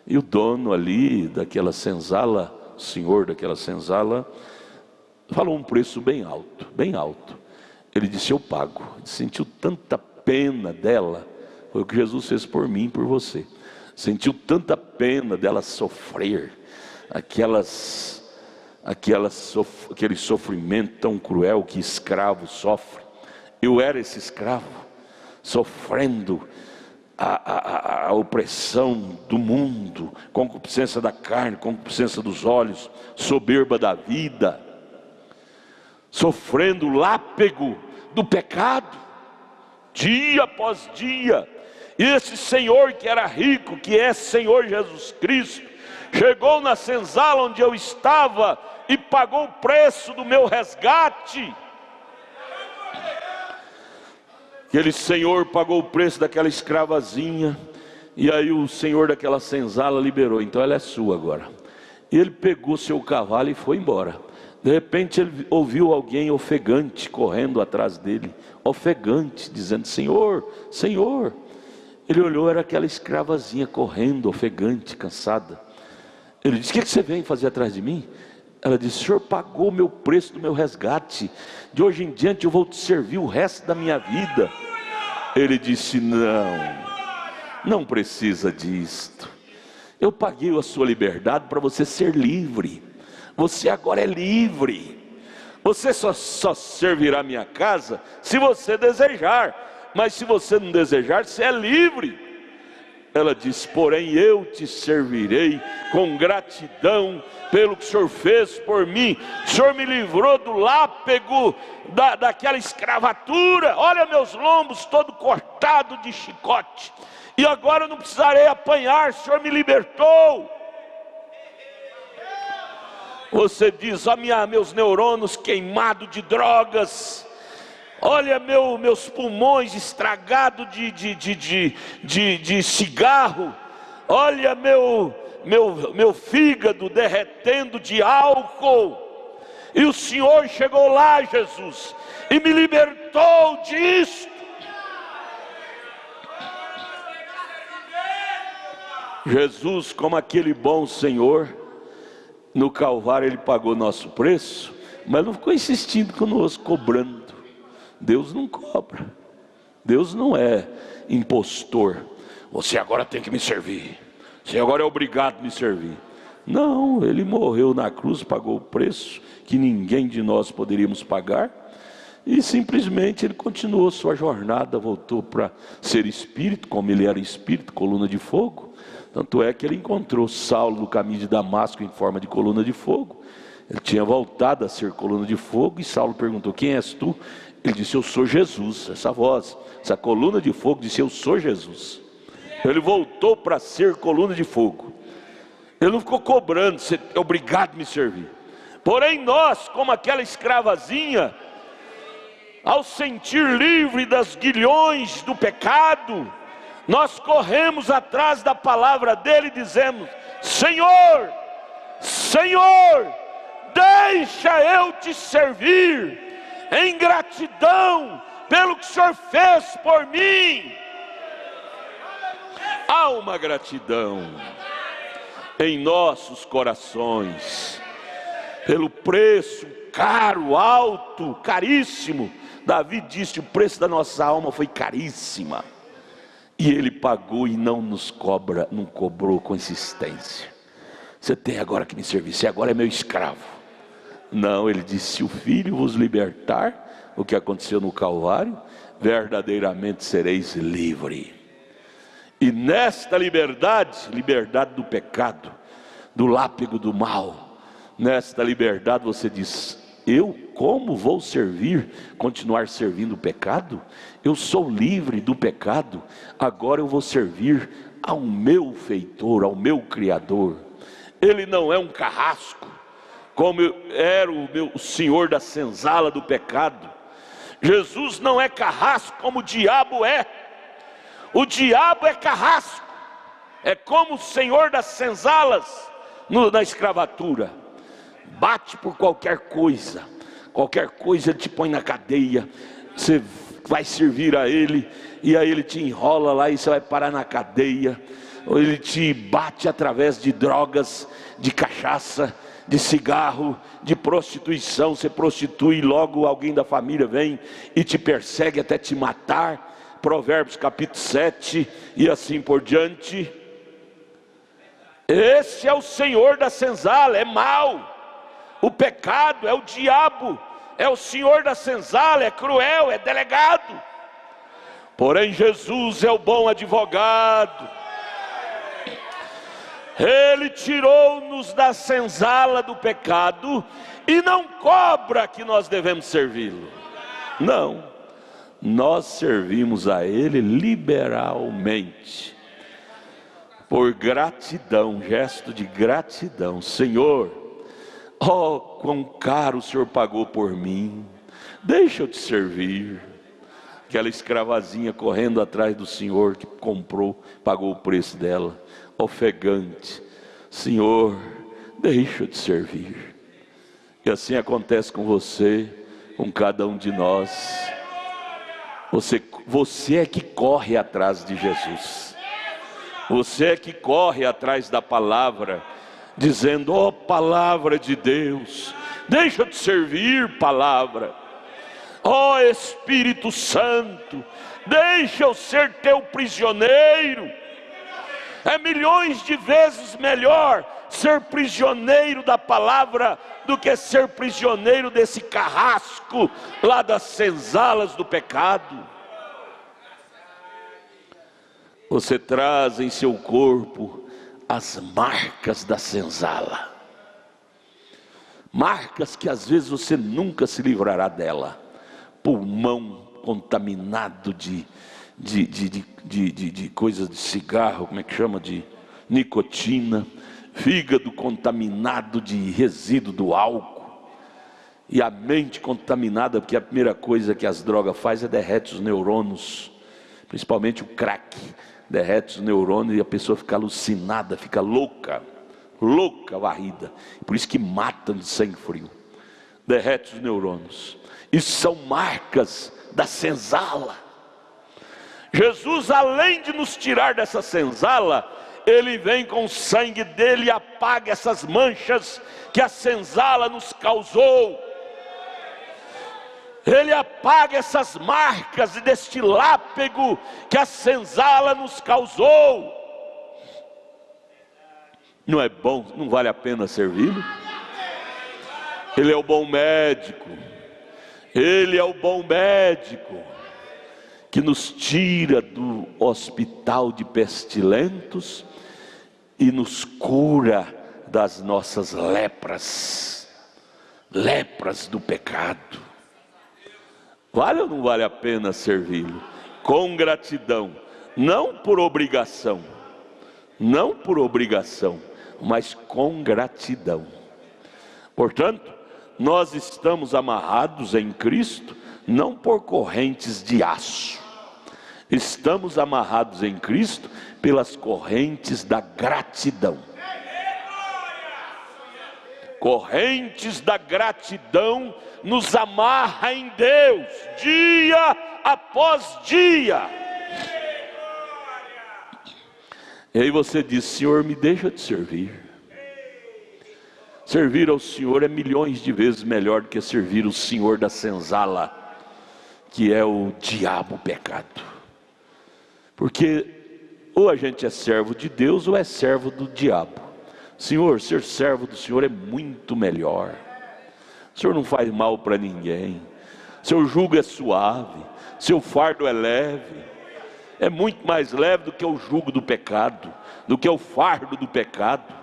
E o dono ali daquela senzala, o senhor daquela senzala, falou um preço bem alto, bem alto. Ele disse: eu pago. Ele sentiu tanta pena dela, foi o que Jesus fez por mim e por você. Sentiu tanta pena dela sofrer, aquelas aquele sofrimento tão cruel que escravo sofre. Eu era esse escravo, sofrendo a opressão do mundo, concupiscência da carne, concupiscência dos olhos, soberba da vida, sofrendo o lápego do pecado, dia após dia. E esse Senhor que era rico, que é Senhor Jesus Cristo, chegou na senzala onde eu estava e pagou o preço do meu resgate. Aquele Senhor pagou o preço daquela escravazinha, e aí o Senhor daquela senzala liberou. Então ela é sua agora. E ele pegou seu cavalo e foi embora. De repente ele ouviu alguém ofegante correndo atrás dele, ofegante, dizendo: Senhor, Senhor. Ele olhou, era aquela escravazinha correndo, ofegante, cansada. Ele disse: o que você vem fazer atrás de mim? Ela disse: o Senhor pagou o meu preço do meu resgate, de hoje em diante eu vou te servir o resto da minha vida. Ele disse: não precisa disto. Eu paguei a sua liberdade para você ser livre. Você agora é livre. Você só servirá a minha casa se você desejar, mas se você não desejar, você é livre. Ela disse: porém eu te servirei com gratidão pelo que o Senhor fez por mim. O Senhor me livrou do lápego daquela escravatura. Olha meus lombos todo cortado de chicote, e agora eu não precisarei apanhar. O Senhor me libertou. Você diz: ó, meus neurônios queimados de drogas, olha meus pulmões estragados de cigarro, olha meu fígado derretendo de álcool. E o Senhor chegou lá, Jesus, e me libertou disso. Jesus, como aquele bom Senhor, no Calvário ele pagou nosso preço, mas não ficou insistindo conosco, cobrando. Deus não cobra. Deus não é impostor. Você agora tem que me servir, você agora é obrigado a me servir. Não, ele morreu na cruz, pagou o preço que ninguém de nós poderíamos pagar, e simplesmente ele continuou sua jornada, voltou para ser espírito, como ele era espírito, coluna de fogo. Tanto é que ele encontrou Saulo no caminho de Damasco em forma de coluna de fogo. Ele tinha voltado a ser coluna de fogo, e Saulo perguntou: quem és tu? Ele disse: eu sou Jesus. Essa voz, essa coluna de fogo disse: eu sou Jesus. Ele voltou para ser coluna de fogo. Ele não ficou cobrando: você é obrigado a me servir. Porém nós, como aquela escravazinha, ao sentir livre das guilhões do pecado, nós corremos atrás da palavra dele e dizemos: Senhor, Senhor, deixa eu te servir, em gratidão pelo que o Senhor fez por mim. Há uma gratidão em nossos corações, pelo preço caro, alto, caríssimo. Davi disse: o preço da nossa alma foi caríssima, e ele pagou e não nos cobra, não cobrou com insistência. Você tem agora que me servir, você agora é meu escravo. Não, ele disse: se o Filho vos libertar, o que aconteceu no Calvário, verdadeiramente sereis livre. E nesta liberdade, liberdade do pecado, do lápego do mal, nesta liberdade você diz: eu como vou servir, continuar servindo o pecado? Eu sou livre do pecado, agora eu vou servir ao meu feitor, ao meu Criador. Ele não é um carrasco, como era o senhor da senzala do pecado. Jesus não é carrasco como o diabo é. O diabo é carrasco, é como o senhor das senzalas na escravatura. Bate por qualquer coisa ele te põe na cadeia. Você vai servir a ele, e aí ele te enrola lá e você vai parar na cadeia. Ou ele te bate através de drogas, de cachaça, de cigarro, de prostituição. Você prostitui, logo alguém da família vem e te persegue até te matar. Provérbios capítulo 7 e assim por diante. Esse é o senhor da senzala, é mau. O pecado é o diabo, é o senhor da senzala, é cruel, é delegado. Porém Jesus é o bom advogado. Ele tirou-nos da senzala do pecado e não cobra que nós devemos servi-lo. Não, nós servimos a Ele liberalmente, por gratidão, gesto de gratidão. Senhor, oh, quão caro o Senhor pagou por mim, deixa eu te servir. Aquela escravazinha correndo atrás do Senhor que comprou, pagou o preço dela, ofegante: Senhor, deixa eu te servir. E assim acontece com você, com cada um de nós. Você é que corre atrás de Jesus. Você é que corre atrás da palavra, dizendo: ó, palavra de Deus, deixa eu te servir, palavra. Ó Espírito Santo, deixa eu ser teu prisioneiro. É milhões de vezes melhor ser prisioneiro da palavra do que ser prisioneiro desse carrasco lá das senzalas do pecado. Você traz em seu corpo as marcas da senzala, marcas que às vezes você nunca se livrará dela. Pulmão contaminado de coisas de cigarro, como é que chama? De nicotina. Fígado contaminado de resíduo do álcool. E a mente contaminada, porque a primeira coisa que as drogas fazem é derrete os neurônios. Principalmente o crack. Derrete os neurônios e a pessoa fica alucinada, fica louca. Louca, varrida. Por isso que matam de sangue frio. Derrete os neurônios. Isso são marcas da senzala. Jesus, além de nos tirar dessa senzala, Ele vem com o sangue dele e apaga essas manchas que a senzala nos causou. Ele apaga essas marcas deste lápego que a senzala nos causou. Não é bom? Não vale a pena servi-lo? Ele é o bom médico. Ele é o bom médico que nos tira do hospital de pestilentos e nos cura das nossas lepras, lepras do pecado. Vale ou não vale a pena servi-lo? Com gratidão, não por obrigação, não por obrigação, mas com gratidão. Portanto, nós estamos amarrados em Cristo, não por correntes de aço. Estamos amarrados em Cristo pelas correntes da gratidão. Correntes da gratidão nos amarra em Deus, dia após dia. E aí você diz: Senhor, me deixa te servir. Servir ao Senhor é milhões de vezes melhor do que servir o Senhor da senzala, que é o diabo, o pecado. Porque ou a gente é servo de Deus ou é servo do diabo. Senhor, ser servo do Senhor é muito melhor. O Senhor não faz mal para ninguém. Seu jugo é suave, seu fardo é leve. É muito mais leve do que o jugo do pecado, do que o fardo do pecado.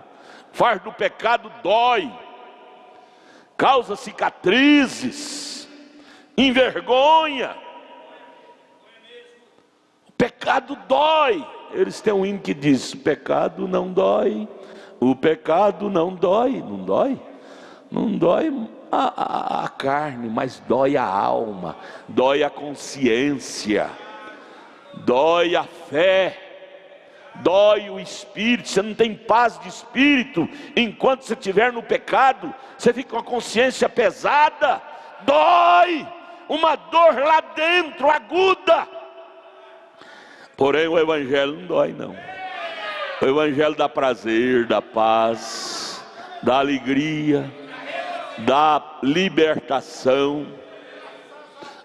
O fardo do pecado dói, causa cicatrizes, envergonha. O pecado dói. Eles têm um hino que diz: o pecado não dói, o pecado não dói. Não dói? Não dói a carne, mas dói a alma, dói a consciência, dói a fé, dói o espírito. Você não tem paz de espírito enquanto você estiver no pecado. Você fica com a consciência pesada, dói, uma dor lá dentro, aguda. Porém o evangelho não dói não. O evangelho dá prazer, dá paz, dá alegria, dá libertação.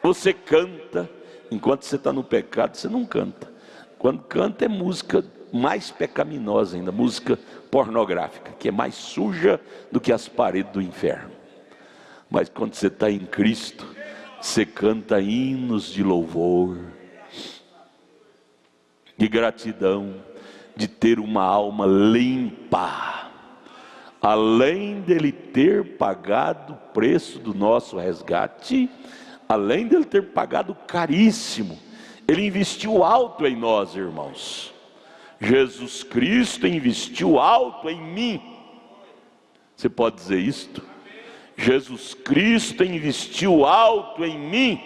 Você canta. Enquanto você está no pecado, você não canta. Quando canta é música mais pecaminosa ainda, música pornográfica, que é mais suja do que as paredes do inferno. Mas quando você está em Cristo, você canta hinos de louvor, de gratidão, de ter uma alma limpa. Além dele ter pagado o preço do nosso resgate, além dele ter pagado caríssimo, ele investiu alto em nós, irmãos. Jesus Cristo investiu alto em mim. Você pode dizer isto? Jesus Cristo investiu alto em mim.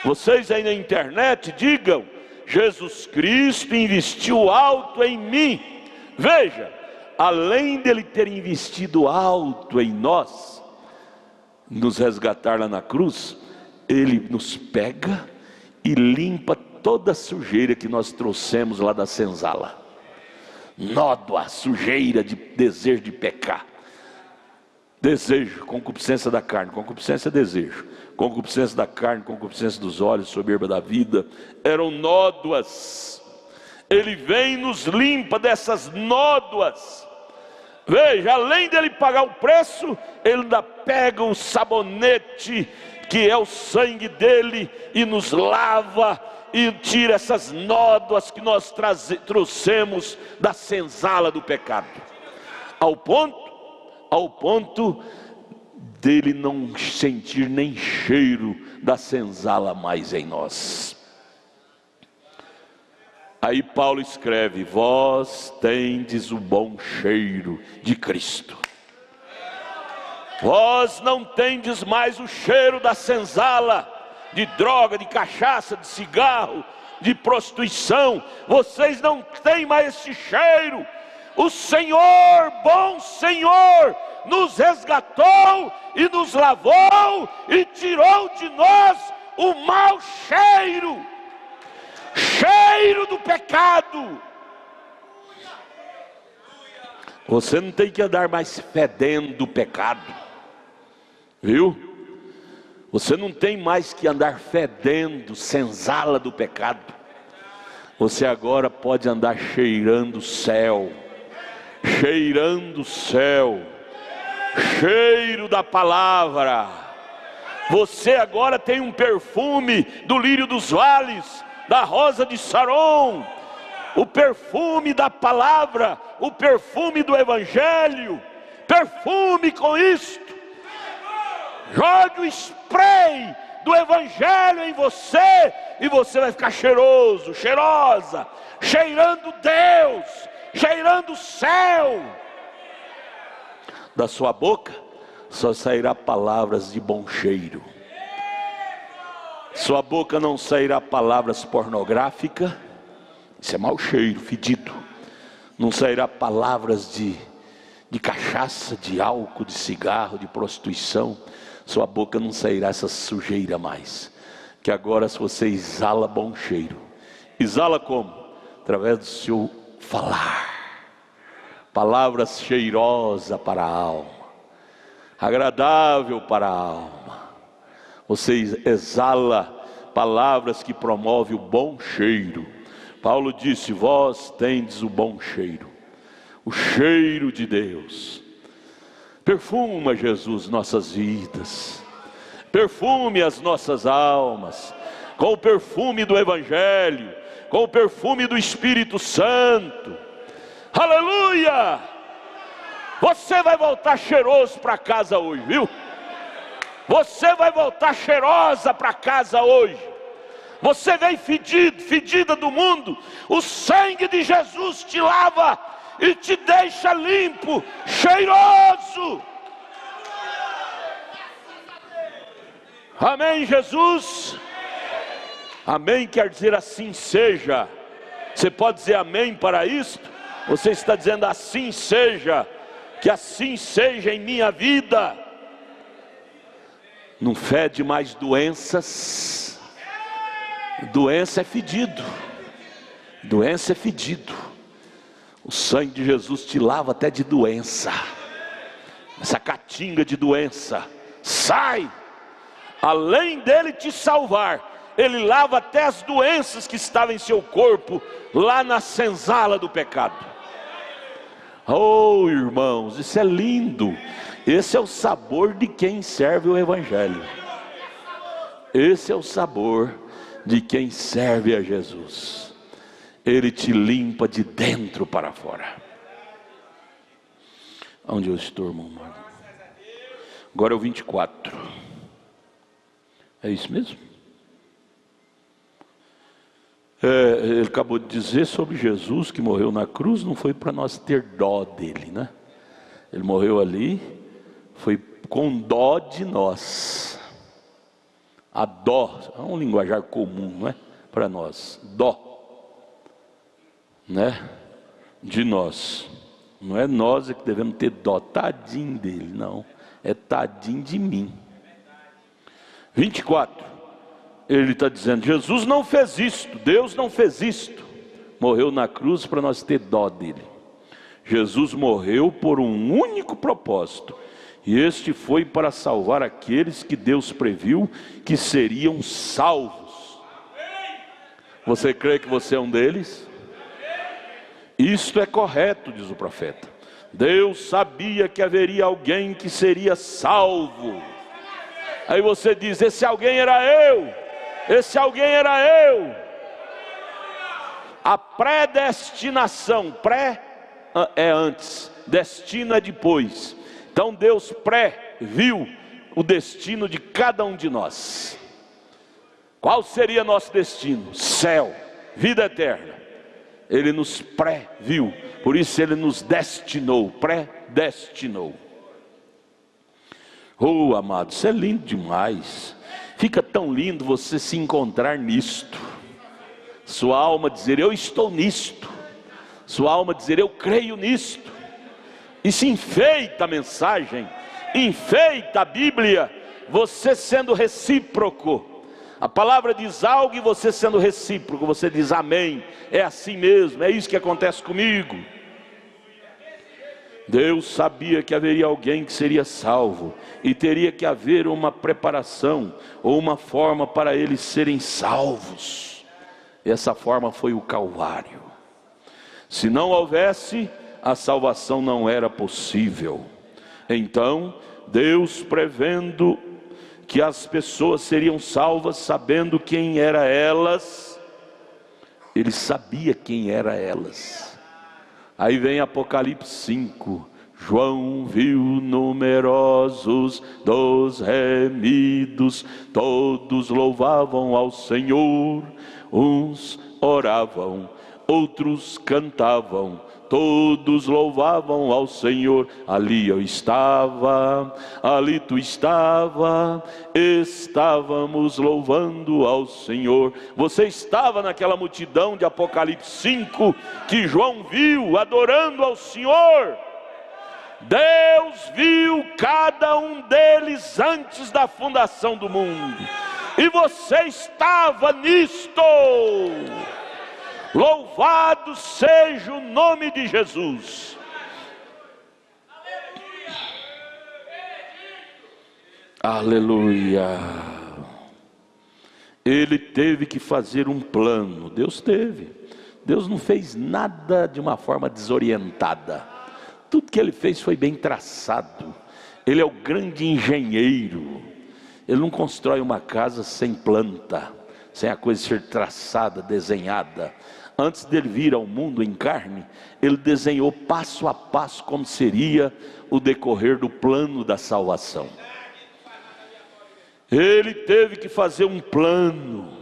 Vocês aí na internet digam: Jesus Cristo investiu alto em mim. Veja, além dele ter investido alto em nós, nos resgatar lá na cruz, ele nos pega e limpa toda a sujeira que nós trouxemos lá da senzala. Nódoa, sujeira de desejo de pecar. Desejo, concupiscência da carne, concupiscência é desejo, concupiscência da carne, concupiscência dos olhos, soberba da vida, eram nódoas. Ele vem e nos limpa dessas nódoas. Veja, além dele pagar o preço, ele ainda pega o sabonete, que é o sangue dele, e nos lava, e tira essas nódoas que nós trouxemos da senzala do pecado, ao ponto dele não sentir nem cheiro da senzala mais em nós. Aí Paulo escreve: vós tendes o bom cheiro de Cristo. Vós não tendes mais o cheiro da senzala, de droga, de cachaça, de cigarro, de prostituição. Vocês não têm mais esse cheiro. O Senhor, bom Senhor, nos resgatou e nos lavou e tirou de nós o mau cheiro, cheiro do pecado. Você não tem que andar mais fedendo o pecado, viu? Você não tem mais que andar fedendo senzala do pecado. Você agora pode andar cheirando o céu, cheirando o céu, cheiro da palavra. Você agora tem um perfume do lírio dos vales, da rosa de Saron, o perfume da palavra, o perfume do evangelho. Perfume com isto. Jogue o spray do evangelho em você, e você vai ficar cheiroso, cheirosa, cheirando Deus, cheirando o céu. Da sua boca só sairá palavras de bom cheiro. Sua boca não sairá palavras pornográficas, isso é mau cheiro, fedido. Não sairá palavras de cachaça, de álcool, de cigarro, de prostituição. Sua boca não sairá essa sujeira mais. Que agora, se você exala bom cheiro, exala como? Através do seu falar. Palavras cheirosas para a alma, agradável para a alma. Você exala palavras que promovem o bom cheiro. Paulo disse: vós tendes o bom cheiro, o cheiro de Deus. Perfuma, Jesus, nossas vidas, perfume as nossas almas com o perfume do evangelho, com o perfume do Espírito Santo. Aleluia! Você vai voltar cheiroso para casa hoje, viu? Você vai voltar cheirosa para casa hoje. Você vem fedido, fedida do mundo. O sangue de Jesus te lava e te deixa limpo, cheiroso. Amém, Jesus? Amém quer dizer assim seja. Você pode dizer amém para isto? Você está dizendo assim seja, que assim seja em minha vida. Não fede mais doenças. Doença é fedido. Doença é fedido. O sangue de Jesus te lava até de doença. Essa catinga de doença sai. Além dele te salvar, ele lava até as doenças que estavam em seu corpo, lá na senzala do pecado. Oh, irmãos, isso é lindo. Esse é o sabor de quem serve o Evangelho. Esse é o sabor de quem serve a Jesus. Ele te limpa de dentro para fora. Onde eu estou, irmão? Agora é o 24. É isso mesmo? Ele acabou de dizer sobre Jesus que morreu na cruz, não foi para nós ter dó dele, né? Ele morreu ali, foi com dó de nós. A dó, é um linguajar comum, não é? Para nós, dó, né? De nós. Não é nós que devemos ter dó, tadinho dele, não. É tadinho de mim. 24. Ele está dizendo, Jesus não fez isto, Deus não fez isto. Morreu na cruz para nós ter dó dele. Jesus morreu por um único propósito. E este foi para salvar aqueles que Deus previu que seriam salvos. Você crê que você é um deles? Isto é correto, diz o profeta. Deus sabia que haveria alguém que seria salvo. Aí você diz, esse alguém era eu. Esse alguém era eu. A predestinação, pré é antes, destino é depois. Então Deus previu o destino de cada um de nós. Qual seria nosso destino? Céu, vida eterna. Ele nos previu, por isso Ele nos destinou, predestinou. Oh, amado, isso é lindo demais. Fica tão lindo você se encontrar nisto. Sua alma dizer, eu estou nisto. Sua alma dizer, eu creio nisto. E se enfeita a mensagem, enfeita a Bíblia, você sendo recíproco. A palavra diz algo e você sendo recíproco, você diz amém, é assim mesmo, é isso que acontece comigo. Deus sabia que haveria alguém que seria salvo, e teria que haver uma preparação, ou uma forma para eles serem salvos. Essa forma foi o Calvário. Se não houvesse, a salvação não era possível. Então, Deus prevendo que as pessoas seriam salvas, sabendo quem eram elas, Ele sabia quem eram elas. Aí vem Apocalipse 5, João viu numerosos dos remidos, todos louvavam ao Senhor, uns oravam, outros cantavam, todos louvavam ao Senhor. Ali eu estava, ali tu estava, estávamos louvando ao Senhor. Você estava naquela multidão de Apocalipse 5, que João viu adorando ao Senhor. Deus viu cada um deles antes da fundação do mundo, e você estava nisto. Louvado seja o nome de Jesus. Aleluia. Ele teve que fazer um plano. Deus teve. Deus não fez nada de uma forma desorientada. Tudo que Ele fez foi bem traçado. Ele é o grande engenheiro. Ele não constrói uma casa sem planta, sem a coisa ser traçada, desenhada. Antes dele vir ao mundo em carne, Ele desenhou passo a passo como seria o decorrer do plano da salvação. Ele teve que fazer um plano.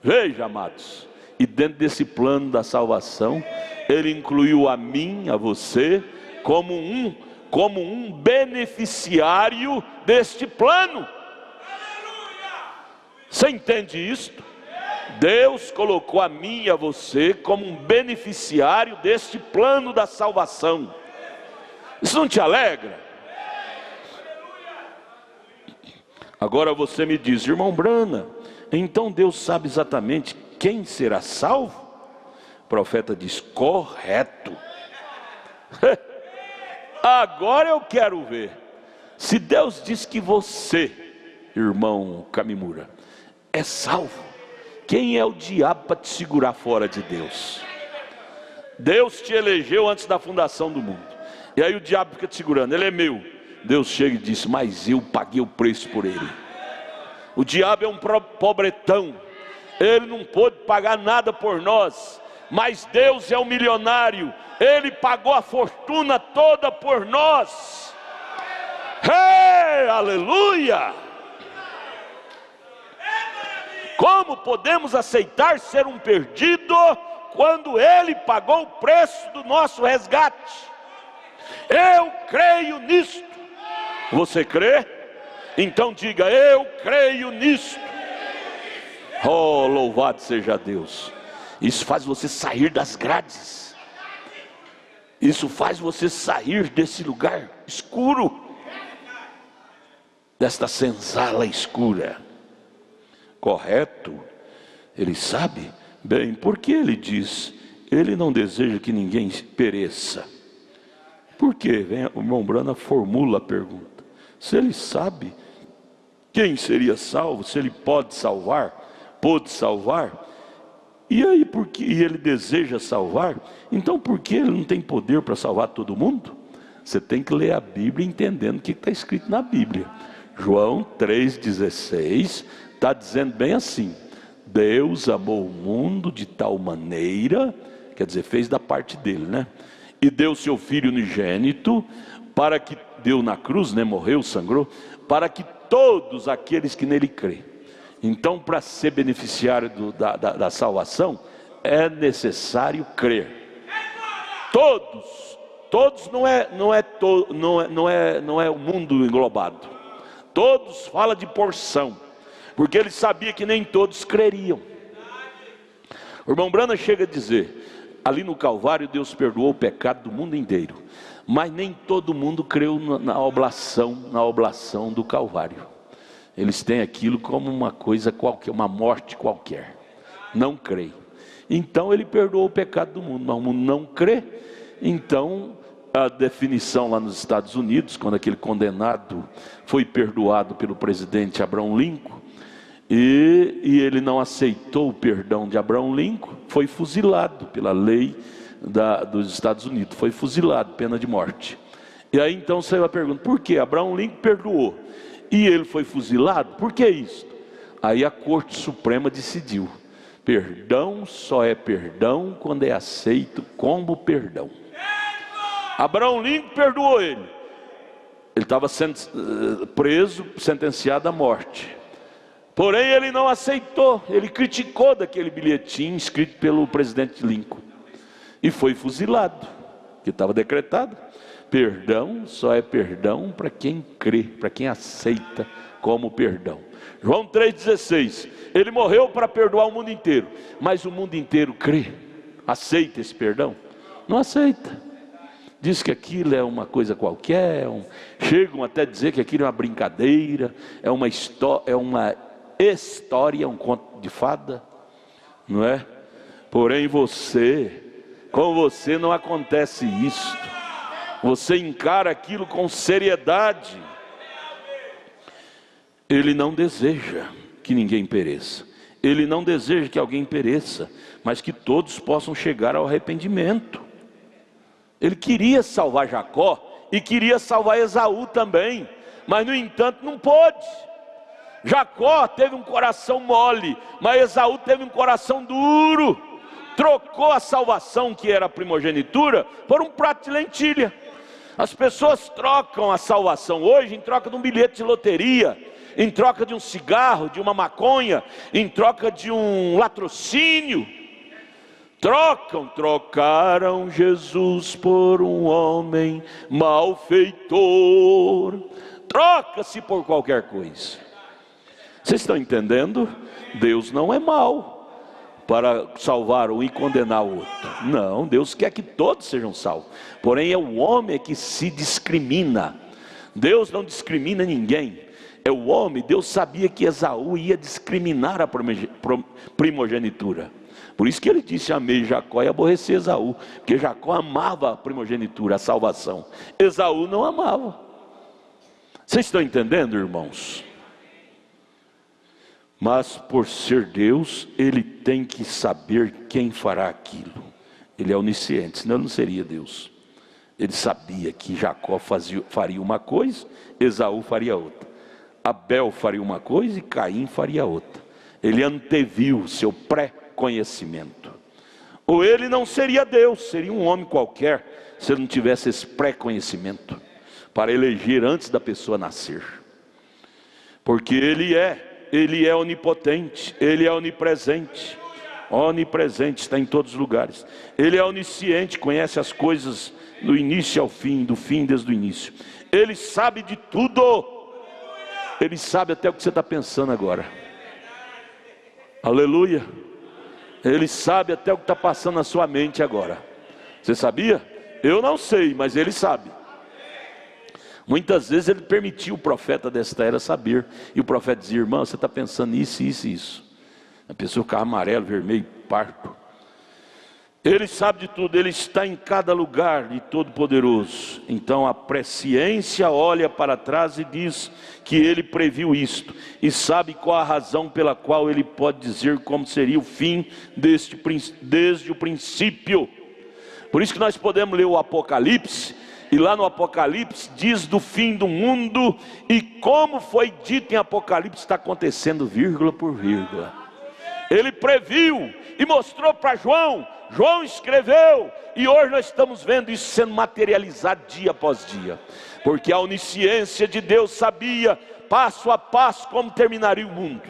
Veja, amados, e dentro desse plano da salvação, Ele incluiu a mim, a você, como um beneficiário deste plano. Você entende isto? Deus colocou a mim e a você como um beneficiário deste plano da salvação. Isso não te alegra? Agora você me diz, irmão Brana, então Deus sabe exatamente quem será salvo? O profeta diz, correto. Agora eu quero ver. Se Deus diz que você, irmão Camimura, é salvo, quem é o diabo para te segurar fora de Deus? Deus te elegeu antes da fundação do mundo, e aí o diabo fica te segurando, ele é meu. Deus chega e diz: mas eu paguei o preço por ele. O diabo é um pobretão, ele não pôde pagar nada por nós, mas Deus é um milionário, ele pagou a fortuna toda por nós. Hey, aleluia! Como podemos aceitar ser um perdido quando ele pagou o preço do nosso resgate? Eu creio nisto. Você crê? Então diga: eu creio nisto. Oh, louvado seja Deus. Isso faz você sair das grades. Isso faz você sair desse lugar escuro, desta senzala escura. Correto? Ele sabe bem, porque ele diz: ele não deseja que ninguém pereça. Por quê? O irmão Brana formula a pergunta. Se ele sabe quem seria salvo, se ele pode salvar, e aí porque ele deseja salvar, então por que ele não tem poder para salvar todo mundo? Você tem que ler a Bíblia entendendo o que está escrito na Bíblia. João 3,16 está dizendo bem assim: Deus amou o mundo de tal maneira, quer dizer, fez da parte dele, né? E deu seu Filho unigênito, para que, deu na cruz, né? Morreu, sangrou, para que todos aqueles que nele crêem. Então, para ser beneficiário da salvação, é necessário crer. Todos não é o mundo englobado. Todos fala de porção, porque ele sabia que nem todos creriam. O irmão Brana chega a dizer: ali no Calvário Deus perdoou o pecado do mundo inteiro, mas nem todo mundo creu na oblação do Calvário. Eles têm aquilo como uma coisa qualquer, uma morte qualquer. Não creem. Então ele perdoou o pecado do mundo, mas o mundo não crê. Então a definição lá nos Estados Unidos, quando aquele condenado foi perdoado pelo presidente Abraham Lincoln, e ele não aceitou o perdão de Abraham Lincoln, foi fuzilado pela lei dos Estados Unidos, foi fuzilado, pena de morte. E aí então saiu a pergunta: por que Abraham Lincoln perdoou e ele foi fuzilado? Por que isso? Aí a Corte Suprema decidiu: perdão só é perdão quando é aceito como perdão. Abraham Lincoln perdoou ele. Ele estava sendo preso, sentenciado à morte. Porém ele não aceitou, ele criticou daquele bilhetinho escrito pelo presidente Lincoln e foi fuzilado, que estava decretado: perdão só é perdão para quem crê, para quem aceita como perdão. João 3,16, ele morreu para perdoar o mundo inteiro, mas o mundo inteiro crê, aceita esse perdão? Não aceita. Diz que aquilo é uma coisa qualquer, chegam até a dizer que aquilo é uma brincadeira, é uma história, um conto de fada, não é? Porém com você não acontece isso. Você encara aquilo com seriedade. Ele não deseja que ninguém pereça. Ele não deseja que alguém pereça, mas que todos possam chegar ao arrependimento. Ele queria salvar Jacó e queria salvar Esaú também, mas no entanto não pôde. Jacó teve um coração mole, mas Esaú teve um coração duro. Trocou a salvação, que era a primogenitura, por um prato de lentilha. As pessoas trocam a salvação hoje em troca de um bilhete de loteria, em troca de um cigarro, de uma maconha, em troca de um latrocínio. Trocaram Jesus por um homem malfeitor. Troca-se por qualquer coisa. Vocês estão entendendo? Deus não é mau para salvar um e condenar o outro. Não, Deus quer que todos sejam salvos. Porém é o homem que se discrimina. Deus não discrimina ninguém. É o homem. Deus sabia que Esaú ia discriminar a primogenitura. Por isso que ele disse: amei Jacó e aborreci Esaú, porque Jacó amava a primogenitura, a salvação. Esaú não amava. Vocês estão entendendo, irmãos? Mas por ser Deus, ele tem que saber quem fará aquilo. Ele é onisciente, senão ele não seria Deus. Ele sabia que Jacó faria uma coisa, Esaú faria outra. Abel faria uma coisa e Caim faria outra. Ele anteviu seu pré-conhecimento. Ou ele não seria Deus, seria um homem qualquer, se ele não tivesse esse pré-conhecimento para eleger antes da pessoa nascer. Porque ele é onipotente, ele é onipresente. Onipresente, está em todos os lugares. Ele é onisciente, conhece as coisas do início ao fim, do fim desde o início. Ele sabe de tudo. Ele sabe até o que você está pensando agora. Aleluia. Ele sabe até o que está passando na sua mente agora. Você sabia? Eu não sei, mas ele sabe. Muitas vezes ele permitiu o profeta desta era saber. E o profeta dizia: irmão, você está pensando isso, isso e isso. A pessoa ficava amarelo, vermelho, parto. Ele sabe de tudo, ele está em cada lugar de Todo-Poderoso. Então a presciência olha para trás e diz que ele previu isto. E sabe qual a razão pela qual ele pode dizer como seria o fim desde o princípio. Por isso que nós podemos ler o Apocalipse. E lá no Apocalipse diz do fim do mundo. E como foi dito em Apocalipse, está acontecendo vírgula por vírgula. Ele previu e mostrou para João. João escreveu, e hoje nós estamos vendo isso sendo materializado dia após dia, porque a onisciência de Deus sabia, passo a passo, como terminaria o mundo.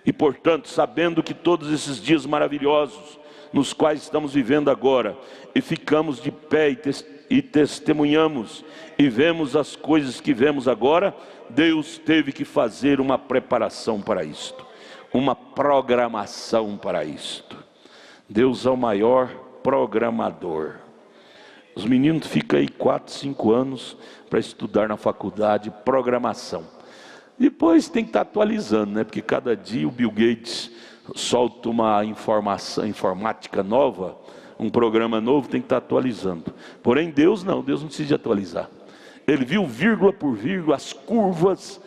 E portanto, sabendo que todos esses dias maravilhosos, nos quais estamos vivendo agora, e ficamos de pé e testemunhamos, e vemos as coisas que vemos agora, Deus teve que fazer uma preparação para isto, uma programação para isto. Deus é o maior programador. Os meninos ficam aí 4, 5 anos para estudar na faculdade programação. Depois tem que estar atualizando, né? Porque cada dia o Bill Gates solta uma informática nova, um programa novo, tem que estar atualizando. Porém Deus não precisa de atualizar. Ele viu vírgula por vírgula as curvas,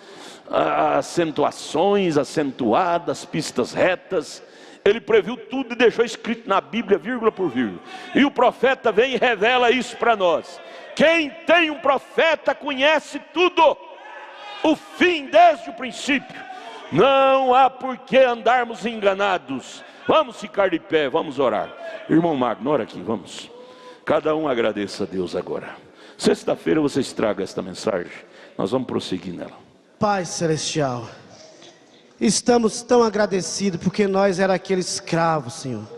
acentuações, acentuadas, pistas retas. Ele previu tudo e deixou escrito na Bíblia, vírgula por vírgula. E o profeta vem e revela isso para nós. Quem tem um profeta conhece tudo. O fim desde o princípio. Não há por que andarmos enganados. Vamos ficar de pé, vamos orar. Irmão Magno, ora aqui, vamos. Cada um agradeça a Deus agora. Sexta-feira você estraga esta mensagem. Nós vamos prosseguir nela. Pai Celestial, estamos tão agradecidos porque nós era aqueles escravos, Senhor.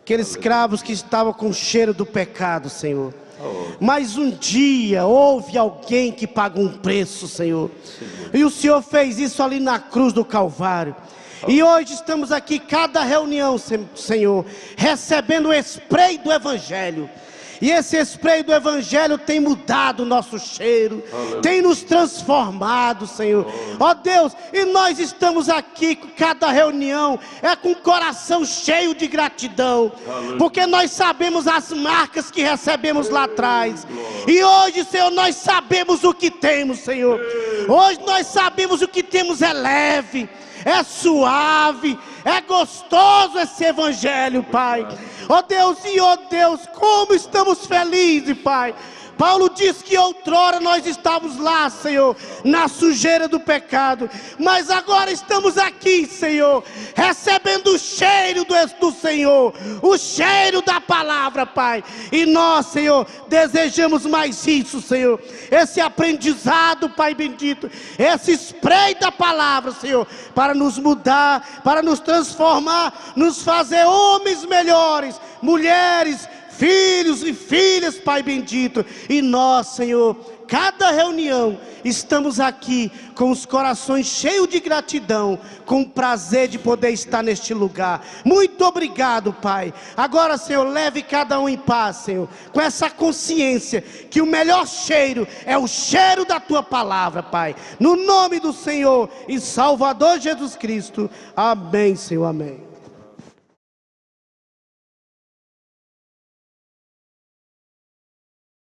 Aqueles escravos que estavam com o cheiro do pecado, Senhor. Mas um dia houve alguém que pagou um preço, Senhor. E o Senhor fez isso ali na cruz do Calvário. E hoje estamos aqui, cada reunião, Senhor, recebendo o spray do Evangelho. E esse spray do Evangelho tem mudado o nosso cheiro, tem nos transformado, Senhor. Ó Deus, e nós estamos aqui, cada reunião com o coração cheio de gratidão, porque nós sabemos as marcas que recebemos lá atrás. E hoje, Senhor, nós sabemos o que temos, Senhor. Hoje nós sabemos o que temos é leve, é suave, é gostoso esse Evangelho, Pai. Ó Deus, e ó Deus, como estamos felizes, Pai. Paulo diz que outrora nós estávamos lá, Senhor, na sujeira do pecado, mas agora estamos aqui, Senhor, recebendo o cheiro do Senhor, o cheiro da palavra, Pai. E nós, Senhor, desejamos mais isso, Senhor, esse aprendizado, Pai bendito, esse spray da palavra, Senhor, para nos mudar, para nos transformar, nos fazer homens melhores, mulheres, filhos e filhas, Pai bendito. E nós, Senhor, cada reunião estamos aqui com os corações cheios de gratidão, com o prazer de poder estar neste lugar. Muito obrigado, Pai. Agora, Senhor, leve cada um em paz, Senhor, com essa consciência que o melhor cheiro é o cheiro da Tua palavra, Pai. No nome do Senhor e Salvador Jesus Cristo. Amém, Senhor, amém.